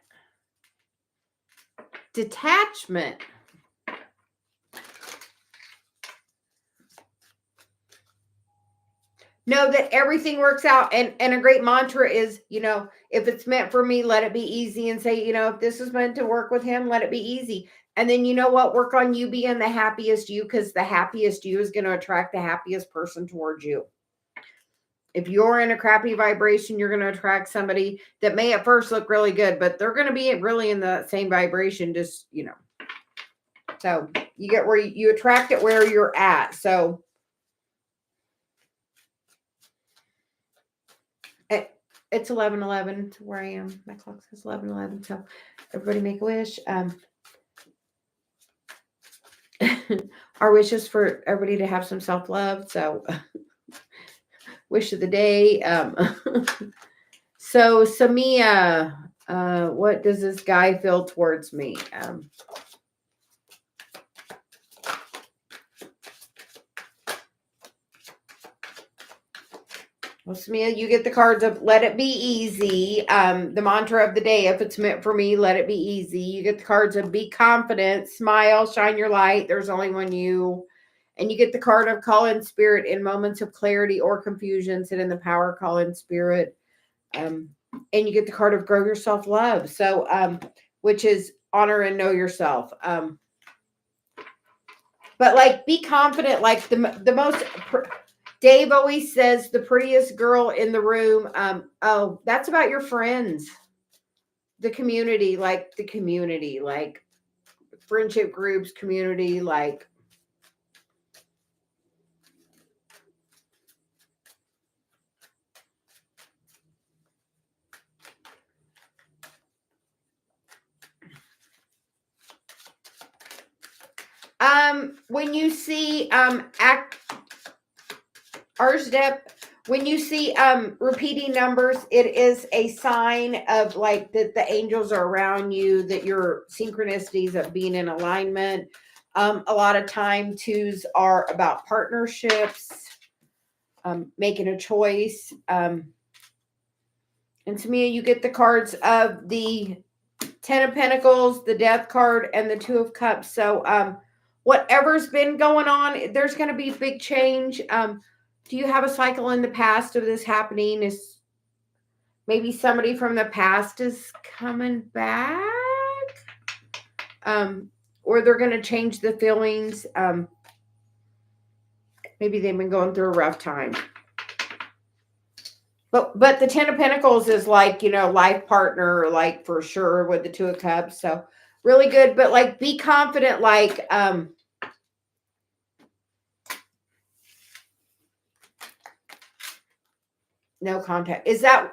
A: Know that everything works out. And a great mantra is, if it's meant for me, let it be easy. And say, if this is meant to work with him, let it be easy. And then you know what? Work on you being the happiest you, because the happiest you is going to attract the happiest person towards you. If you're in a crappy vibration, you're going to attract somebody that may at first look really good, but they're going to be really in the same vibration, just, So you get where you attract it where you're at. So it's 11:11 to where I am. My clock says 11:11. So everybody make a wish. Our wish is for everybody to have some self-love. So wish of the day. So Samia, what does this guy feel towards me? Well, Samia, you get the cards of let it be easy. The mantra of the day, if it's meant for me, let it be easy. You get the cards of be confident, smile, shine your light. There's only one you. And you get the card of call in spirit in moments of clarity or confusion. Sit in the power, call in spirit. And you get the card of grow your self-love. So, which is honor and know yourself. But like, be confident, like the most... Dave always says the prettiest girl in the room. Oh, that's about your friends. The community, like friendship groups, community, like. When you see, when you see repeating numbers, it is a sign of like that the angels are around you, that your synchronicities of being in alignment. A lot of time twos are about partnerships, making a choice. And to me, you get the cards of the 10 of Pentacles, the Death card, and the 2 of Cups. So whatever's been going on, there's going to be big change. Do you have a cycle in the past of this happening? Is maybe somebody from the past is coming back? Or they're going to change the feelings. Maybe they've been going through a rough time. But the 10 of Pentacles is like, life partner, like for sure with the 2 of Cups. So really good. But like, be confident, like, no contact.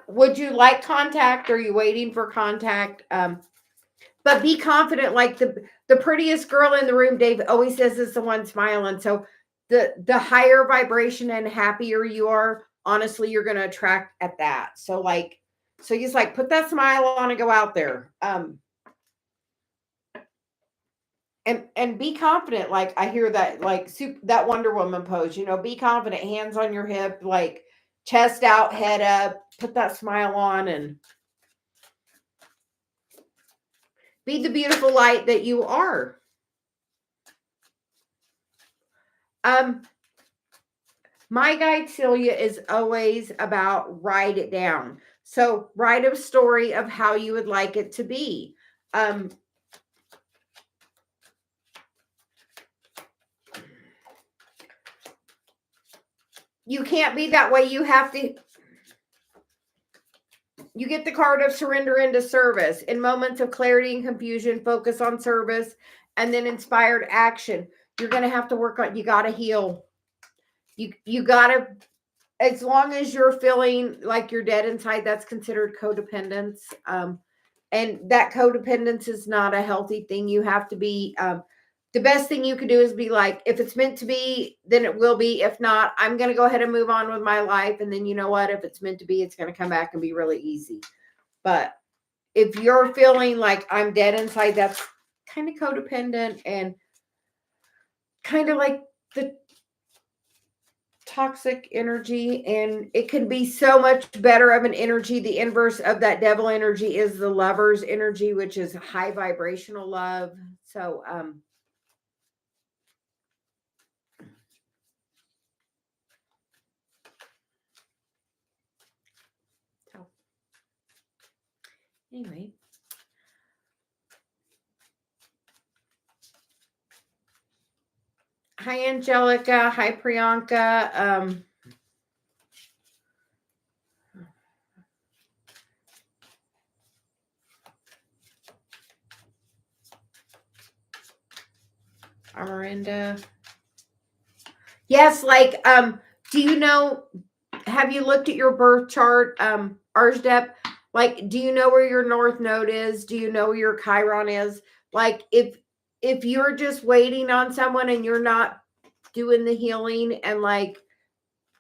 A: Would you like contact? Or are you waiting for contact? But be confident, like the prettiest girl in the room, Dave always says, is the one smiling. So the higher vibration and happier you are, honestly, you're going to attract at that. So he's like, put that smile on and go out there. And be confident. Like I hear that, like that Wonder Woman pose, be confident, hands on your hip, like chest out, head up, put that smile on and be the beautiful light that you are. My guide Celia is always about write it down. So write a story of how you would like it to be. You can't be that way. You have to. You get the card of surrender into service. In moments of clarity and confusion, focus on service and then inspired action. You're going to have to work on, you got to heal. You got to, as long as you're feeling like you're dead inside, that's considered codependence. And that codependence is not a healthy thing. You have to be, the best thing you could do is be like, if it's meant to be, then it will be. If not, I'm going to go ahead and move on with my life. And then you know what? If it's meant to be, it's going to come back and be really easy. But if you're feeling like I'm dead inside, that's kind of codependent and kind of like the toxic energy. And it can be so much better of an energy. The inverse of that devil energy is the lover's energy, which is high vibrational love. So, anyway. Hi, Angelica. Hi, Priyanka. Amarinda. Yes, like, do you know, have you looked at your birth chart, Arjdep? Like, do you know where your North Node is? Do you know where your Chiron is? Like, if you're just waiting on someone and you're not doing the healing and like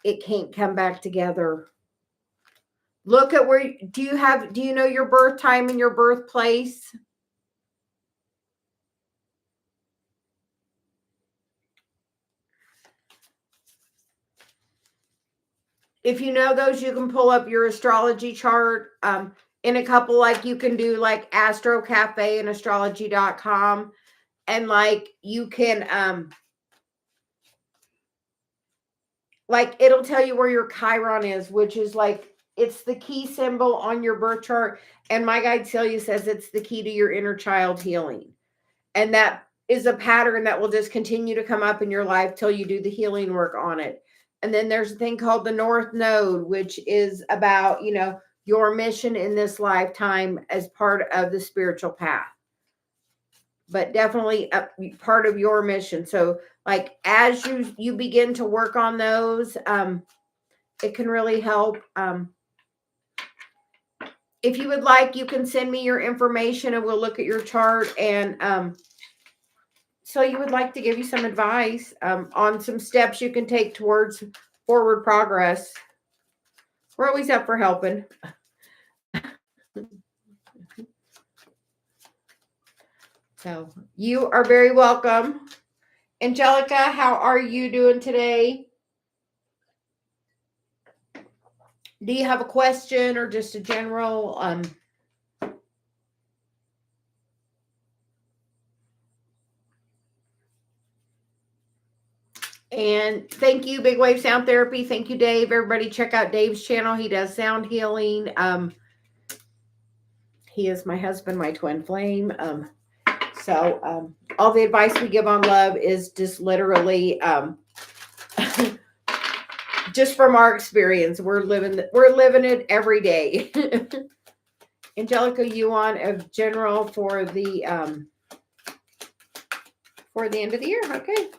A: it can't come back together. Look at where, do you know your birth time and your birthplace? If you know those, you can pull up your astrology chart. In a couple, like you can do like Astro Cafe and astrology.com. And like you can, like it'll tell you where your Chiron is, which is like, it's the key symbol on your birth chart. And my guide Celia says it's the key to your inner child healing. And that is a pattern that will just continue to come up in your life till you do the healing work on it. And then there's a thing called the North Node, which is about, your mission in this lifetime as part of the spiritual path. But definitely a part of your mission. So like as you begin to work on those, it can really help. If you would like, you can send me your information and we'll look at your chart. And so you would like to give you some advice on some steps you can take towards forward progress. We're always up for helping. So you are very welcome. Angelica, how are you doing today? Do you have a question or just a general? And thank you, Big Wave Sound Therapy. Thank you, Dave. Everybody check out Dave's channel. He does sound healing. He is my husband, my twin flame. So all the advice we give on love is just literally just from our experience. We're living it every day. Angelica, you want a general for the end of the year? Okay.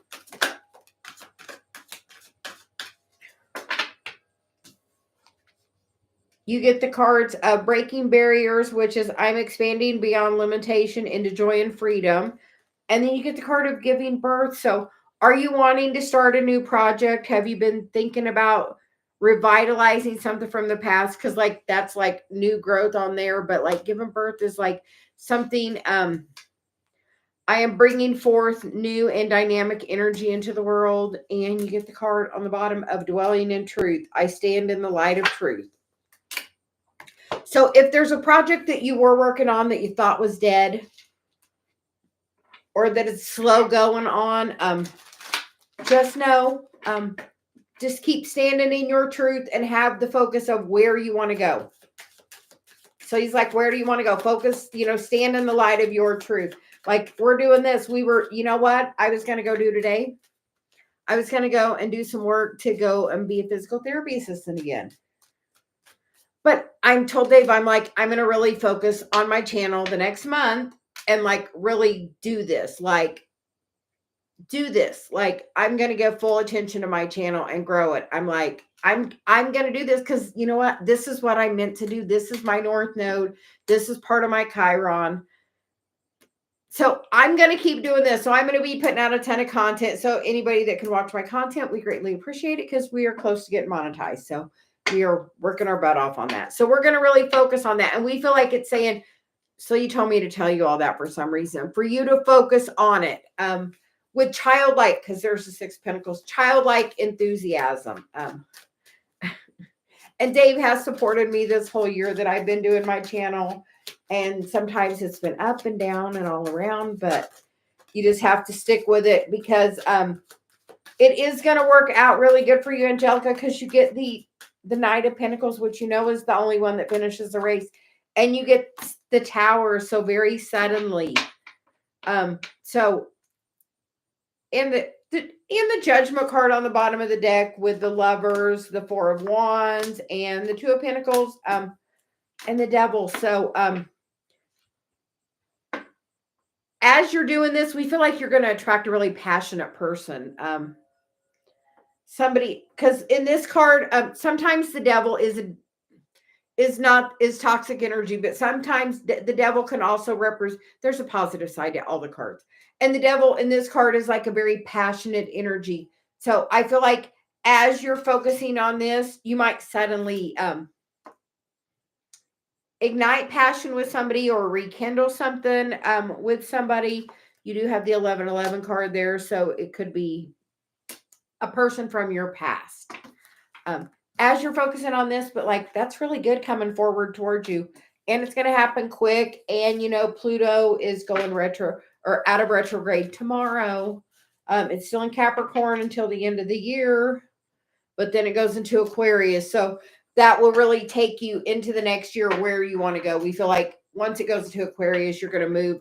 A: You get the cards of Breaking Barriers, which is I'm expanding beyond limitation into joy and freedom. And then you get the card of Giving Birth. So are you wanting to start a new project? Have you been thinking about revitalizing something from the past? Because like that's like new growth on there. But like Giving Birth is like something I am bringing forth new and dynamic energy into the world. And you get the card on the bottom of Dwelling in Truth. I stand in the light of truth. So if there's a project that you were working on that you thought was dead or that it's slow going on, just know, just keep standing in your truth and have the focus of where you want to go. So he's like, where do you want to go? Focus, stand in the light of your truth. Like we're doing this. We were, you know what I was going to go do today? I was going to go and do some work to go and be a physical therapy assistant again. But I'm told Dave, I'm like, I'm going to really focus on my channel the next month and like really do this. Like I'm going to give full attention to my channel and grow it. I'm like, I'm going to do this because you know what? This is what I meant to do. This is my North Node. This is part of my Chiron. So I'm going to keep doing this. So I'm going to be putting out a ton of content. So anybody that can watch my content, we greatly appreciate it because we are close to getting monetized. So we are working our butt off on that. So we're going to really focus on that. And we feel like it's saying, so you told me to tell you all that for some reason, for you to focus on it with childlike, because there's the 6 Pentacles, childlike enthusiasm. And Dave has supported me this whole year that I've been doing my channel. And sometimes it's been up and down and all around, but you just have to stick with it because it is going to work out really good for you, Angelica, because you get the Knight of Pentacles, which is the only one that finishes the race. And you get the Tower so very suddenly. So in the Judgment card on the bottom of the deck with the Lovers, the 4 of Wands, and the 2 of Pentacles, and the Devil. So as you're doing this, we feel like you're going to attract a really passionate person. Somebody, because in this card, sometimes the Devil is toxic energy, but sometimes the Devil can also represent, there's a positive side to all the cards. And the Devil in this card is like a very passionate energy. So I feel like as you're focusing on this, you might suddenly ignite passion with somebody or rekindle something with somebody. You do have the 1111 card there, so it could be a person from your past. As you're focusing on this, but like that's really good coming forward towards you. And it's going to happen quick. And, Pluto is going retro or out of retrograde tomorrow. It's still in Capricorn until the end of the year, but then it goes into Aquarius. So that will really take you into the next year where you want to go. We feel like once it goes into Aquarius, you're going to move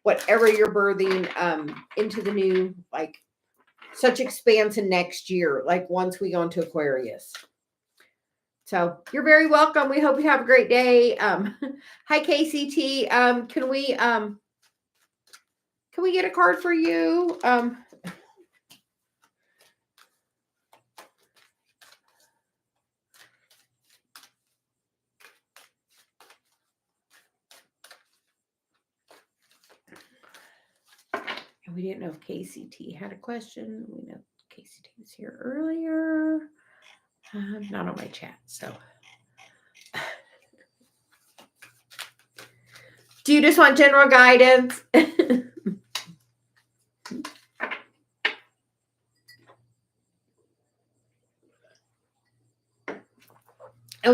A: whatever you're birthing into the new, like such expansion next year, like once we go into Aquarius. So you're very welcome. We hope you have a great day. Hi, KCT. Can we get a card for you? And we didn't know if KCT had a question. We know KCT was here earlier. Not on my chat, so. Do you just want general guidance? And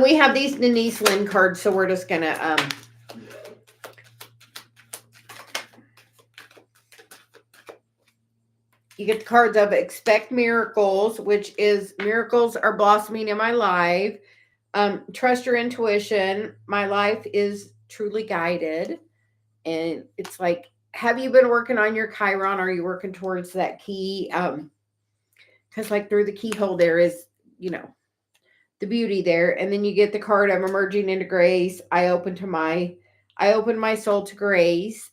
A: we have these Denise Lynn cards, so we're just gonna you get the cards of expect miracles, which is miracles are blossoming in my life. Trust your intuition. My life is truly guided. And it's like, have you been working on your Chiron? Are you working towards that key? Because like through the keyhole there is, the beauty there. And then you get the card, I'm emerging into grace. I open my soul to grace.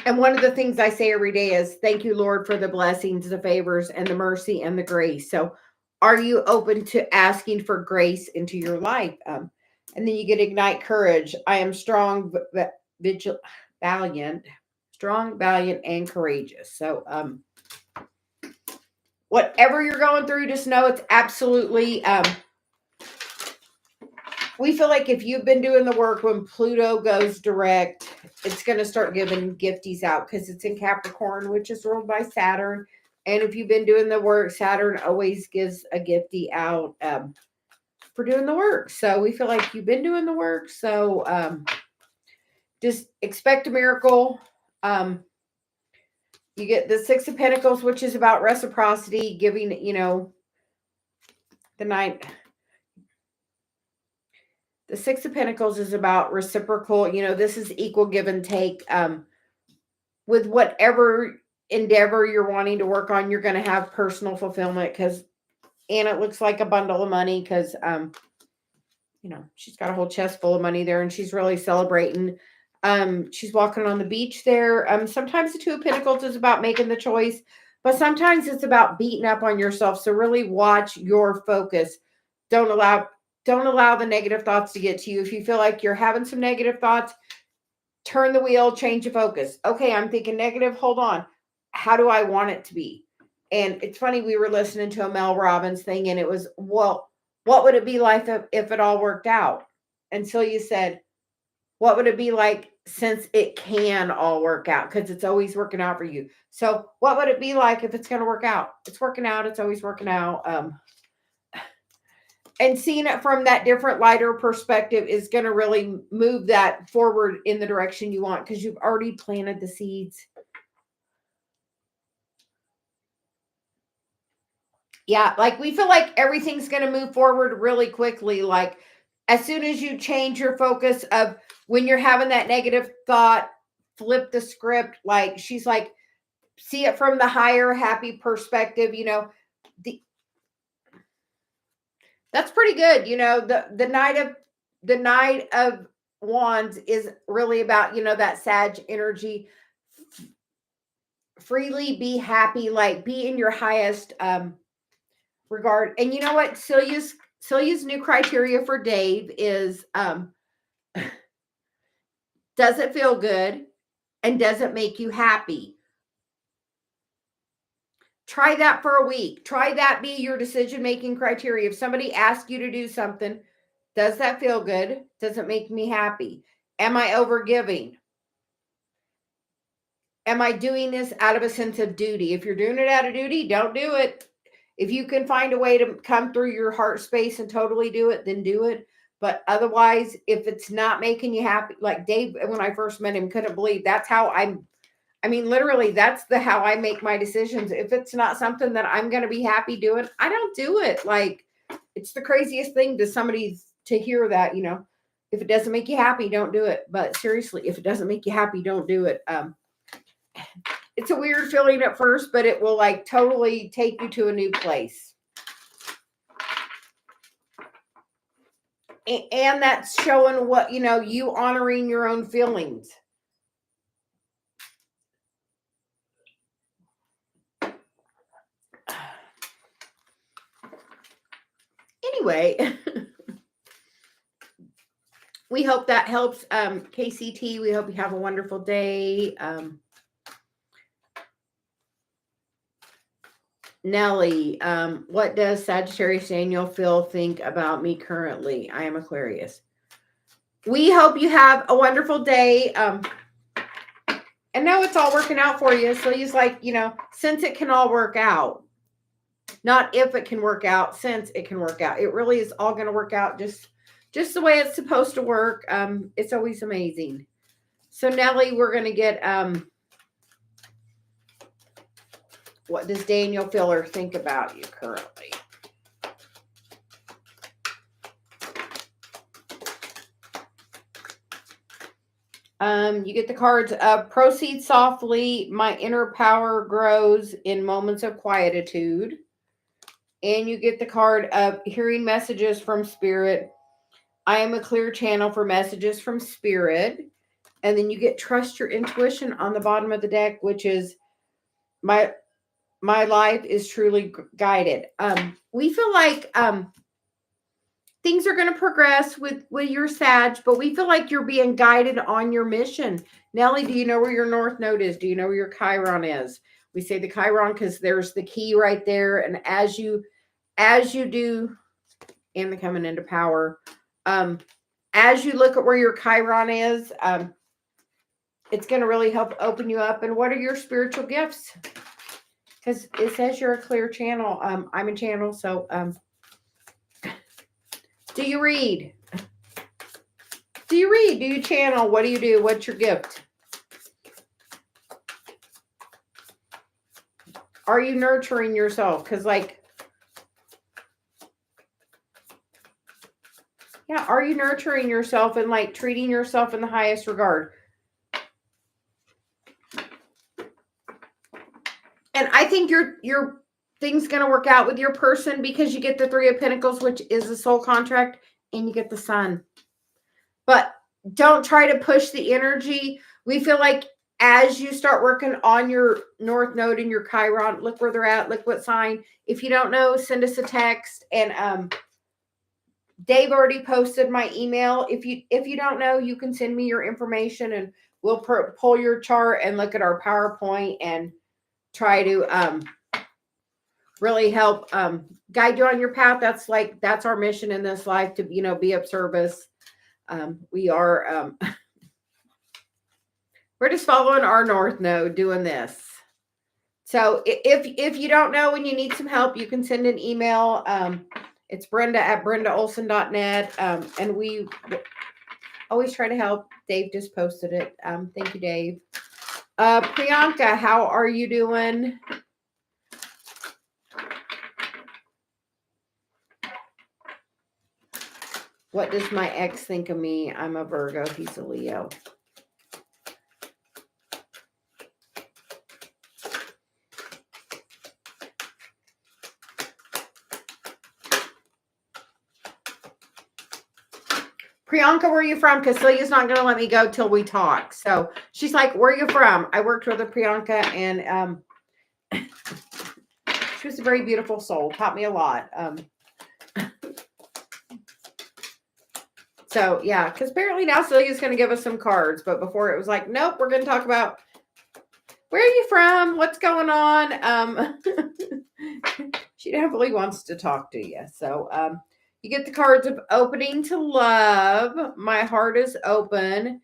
A: And one of the things I say every day is, thank you, Lord, for the blessings, the favors, and the mercy and the grace. So are you open to asking for grace into your life? And then you get ignite courage. I am strong, valiant, and courageous. So whatever you're going through, just know it's absolutely, we feel like if you've been doing the work, when Pluto goes direct, it's going to start giving gifties out because it's in Capricorn, which is ruled by Saturn. And if you've been doing the work, Saturn always gives a gifty out for doing the work. So we feel like you've been doing the work. So just expect a miracle. You get the Six of Pentacles, which is about reciprocity, giving, the Knight. The Six of Pentacles is about reciprocal, this is equal give and take. With whatever endeavor you're wanting to work on, you're going to have personal fulfillment and it looks like a bundle of money because, she's got a whole chest full of money there and she's really celebrating. She's walking on the beach there. Sometimes the Two of Pentacles is about making the choice, but sometimes it's about beating up on yourself. So really watch your focus. Don't allow the negative thoughts to get to you. If you feel like you're having some negative thoughts, turn the wheel, change the focus. Okay, I'm thinking negative. Hold on. How do I want it to be? And it's funny, we were listening to a Mel Robbins thing and it was, well, what would it be like if it all worked out? And Celia said, what would it be like since it can all work out? Because it's always working out for you. So what would it be like if it's going to work out? It's working out. It's always working out. And seeing it from that different, lighter perspective is going to really move that forward in the direction you want because you've already planted the seeds. Yeah, like we feel like everything's going to move forward really quickly. Like as soon as you change your focus of when you're having that negative thought, flip the script. Like she's like, see it from the higher, happy perspective. That's pretty good. The Knight of Wands is really about, that Sag energy. Freely be happy, like be in your highest regard. And you know what? Celia's new criteria for Dave is does it feel good and does it make you happy? Try that for a week. Try that be your decision-making criteria. If somebody asks you to do something, does that feel good? Does it make me happy? Am I overgiving? Am I doing this out of a sense of duty? If you're doing it out of duty, don't do it. If you can find a way to come through your heart space and totally do it, then do it. But otherwise, if it's not making you happy, like Dave, when I first met him, couldn't believe that's how I mean, literally, that's how I make my decisions. If it's not something that I'm going to be happy doing, I don't do it. Like, it's the craziest thing to somebody to hear that, if it doesn't make you happy, don't do it. But seriously, if it doesn't make you happy, don't do it. It's a weird feeling at first, but it will like totally take you to a new place. And that's showing what, you honoring your own feelings. Anyway, we hope that helps. KCT, we hope you have a wonderful day. Nellie, what does Sagittarius Daniel think about me currently? I am Aquarius. We hope you have a wonderful day. And now it's all working out for you. So he's like, since it can all work out, not if it can work out, since it can work out. It really is all going to work out just the way it's supposed to work. It's always amazing. So Nellie, we're going to get, what does Daniel Filler think about you currently? You get the cards proceed softly. My inner power grows in moments of quietude. And you get the card of hearing messages from spirit. I am a clear channel for messages from spirit. And then you get trust your intuition on the bottom of the deck, which is my life is truly guided. We feel like things are going to progress with your Sag, but we feel like you're being guided on your mission. Nellie, do you know where your North Node is? Do you know where your Chiron is? We say the Chiron because there's the key right there. And as you do, and the coming into power, as you look at where your Chiron is, it's going to really help open you up. And what are your spiritual gifts? Because it says you're a clear channel. I'm a channel, so do you read? Do you read? Do you channel? What do you do? What's your gift? Are you nurturing yourself? Because are you nurturing yourself and treating yourself in the highest regard? And I think your thing's going to work out with your person because you get the Three of Pentacles, which is a soul contract, and you get the Sun. But don't try to push the energy. We feel like as you start working on your North Node and your Chiron, look where they're at, look what sign. If you don't know, send us a text. And Dave already posted my email. If you don't know, you can send me your information and we'll pull your chart and look at our PowerPoint and try to really help guide you on your path. That's our mission in this life, to be of service. We are we're just following our North Node doing this. So if you don't know and you need some help, you can send an email. It's Brenda@BrendaOlson.net. And we always try to help. Dave just posted it. Thank you, Dave. Priyanka, how are you doing? What does my ex think of me? I'm a Virgo. He's a Leo. Priyanka, where are you from? Because Celia's not going to let me go till we talk. So she's like, where are you from? I worked with a Priyanka, and she was a very beautiful soul. Taught me a lot. So, yeah, because apparently now Celia's going to give us some cards. But before it was like, nope, we're going to talk about Where are you from? What's going on? She definitely wants to talk to you. So you get the cards of opening to love. My heart is open.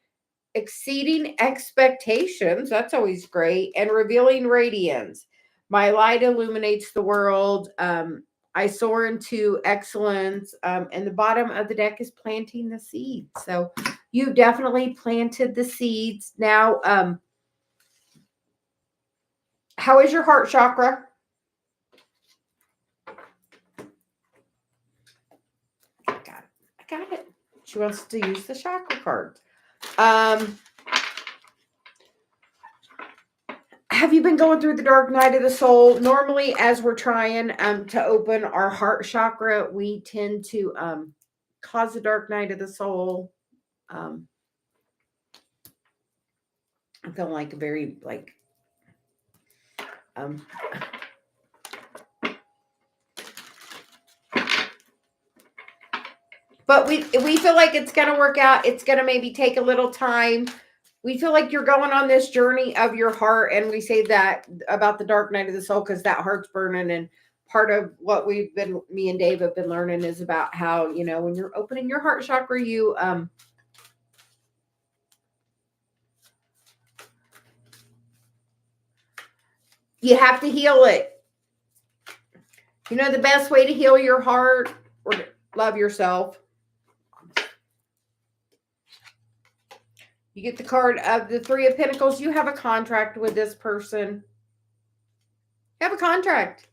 A: Exceeding expectations. That's always great. And revealing radiance. My light illuminates the world. I soar into excellence. And the bottom of the deck is planting the seeds. So you definitely planted the seeds. Now, how is your heart chakra? I got it. She wants to use the chakra cards. Have you been going through the dark night of the soul? Normally, as we're trying to open our heart chakra, we tend to cause the dark night of the soul. I'm feeling like a very but we feel like it's going to work out. It's going to maybe take a little time. We feel like you're going on this journey of your heart, and we say that about the dark night of the soul because that heart's burning. And part of what me and Dave have been learning is about how, when you're opening your heart chakra, you have to heal it. The best way to heal your heart or love yourself. You get the card of the Three of Pentacles. You have a contract with this person. You have a contract.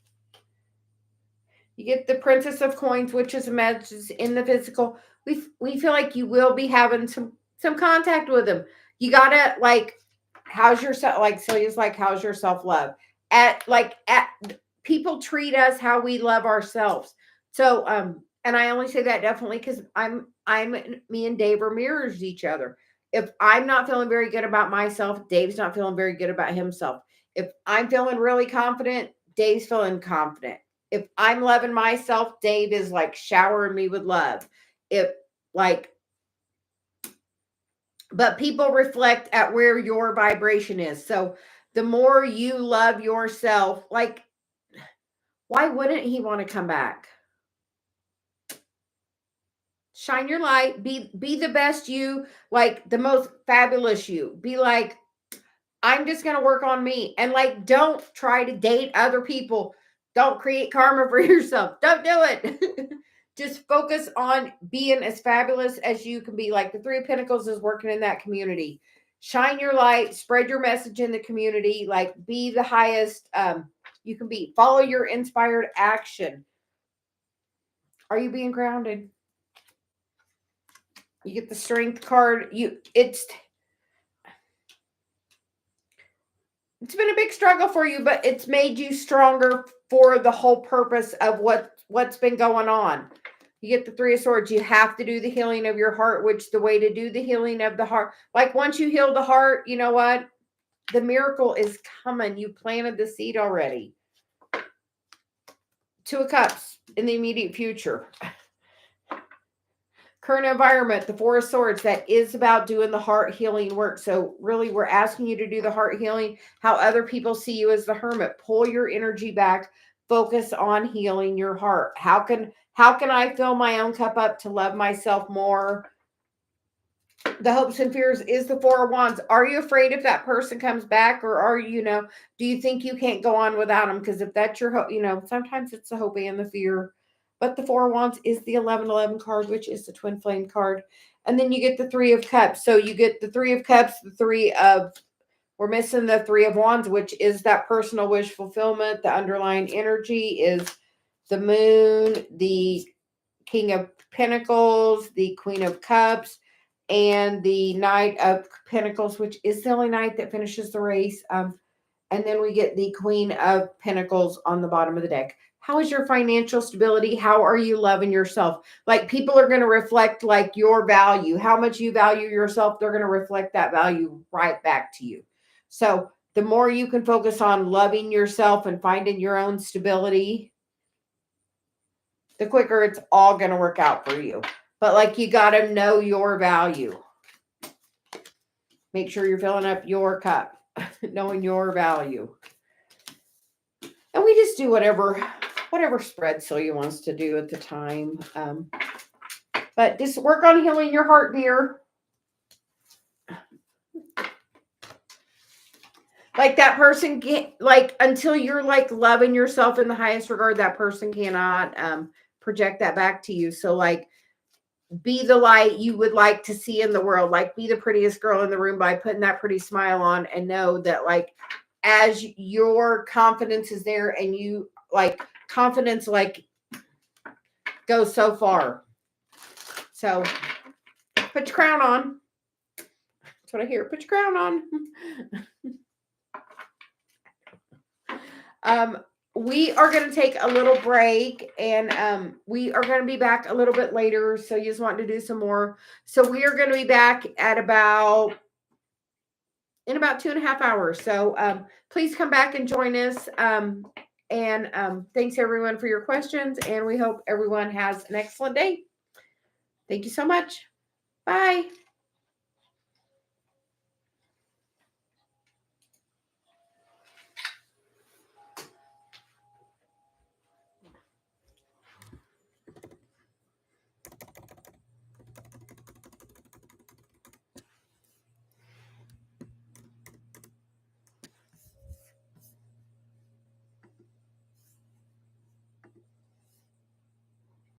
A: You get the Princess of Coins, which is a message in the physical. We feel like you will be having some contact with them. You gotta how's yourself? Like Celia's how's your self-love? People treat us how we love ourselves. So and I only say that definitely because me and Dave are mirrors each other. If I'm not feeling very good about myself, Dave's not feeling very good about himself. If I'm feeling really confident, Dave's feeling confident. If I'm loving myself, Dave is showering me with love. But people reflect at where your vibration is. So the more you love yourself, why wouldn't he want to come back? Shine your light, be the best you, the most fabulous you. Be I'm just going to work on me. And don't try to date other people. Don't create karma for yourself. Don't do it. Just focus on being as fabulous as you can be. The Three of Pentacles is working in that community. Shine your light, spread your message in the community, be the highest you can be. Follow your inspired action. Are you being grounded? You get the Strength card. It's been a big struggle for you, but it's made you stronger for the whole purpose of what's been going on. You get the Three of Swords. You have to do the healing of your heart, which the way to do the healing of the heart, once you heal the heart, you know what? The miracle is coming. You planted the seed already. Two of Cups in the immediate future. Current environment, the Four of Swords, that is about doing the heart healing work. So really, we're asking you to do the heart healing. How other people see you as the Hermit. Pull your energy back. Focus on healing your heart. How can I fill my own cup up to love myself more? The hopes and fears is the Four of Wands. Are you afraid if that person comes back, or are you, do you think you can't go on without them? Because if that's your hope, sometimes it's the hope and the fear. But the Four of Wands is the 1111 card, which is the twin flame card. And then you get the Three of Cups. So you get the Three of Cups, we're missing the Three of Wands, which is that personal wish fulfillment. The underlying energy is the Moon, the King of Pentacles, the Queen of Cups, and the Knight of Pentacles, which is the only knight that finishes the race. And then we get the Queen of Pentacles on the bottom of the deck. How is your financial stability? How are you loving yourself? People are going to reflect your value. How much you value yourself, they're going to reflect that value right back to you. So the more you can focus on loving yourself and finding your own stability, the quicker it's all going to work out for you. But you got to know your value. Make sure you're filling up your cup. knowing your value. And we just do whatever spread Celia wants to do at the time. But just work on healing your heart, dear. Like that person can't, like, until you're like loving yourself in the highest regard, that person cannot project that back to you. So like, be the light you would like to see in the world. Like, be the prettiest girl in the room by putting that pretty smile on, and know that like, as your confidence is there, and you like confidence like goes so far. So put your crown on. That's what I hear. Put your crown on. We are going to take a little break, and we are going to be back a little bit later. So you just want to do some more. So we are going to be back at in about 2.5 hours. So please come back and join us. And thanks everyone for your questions. And we hope everyone has an excellent day. Thank you so much. Bye.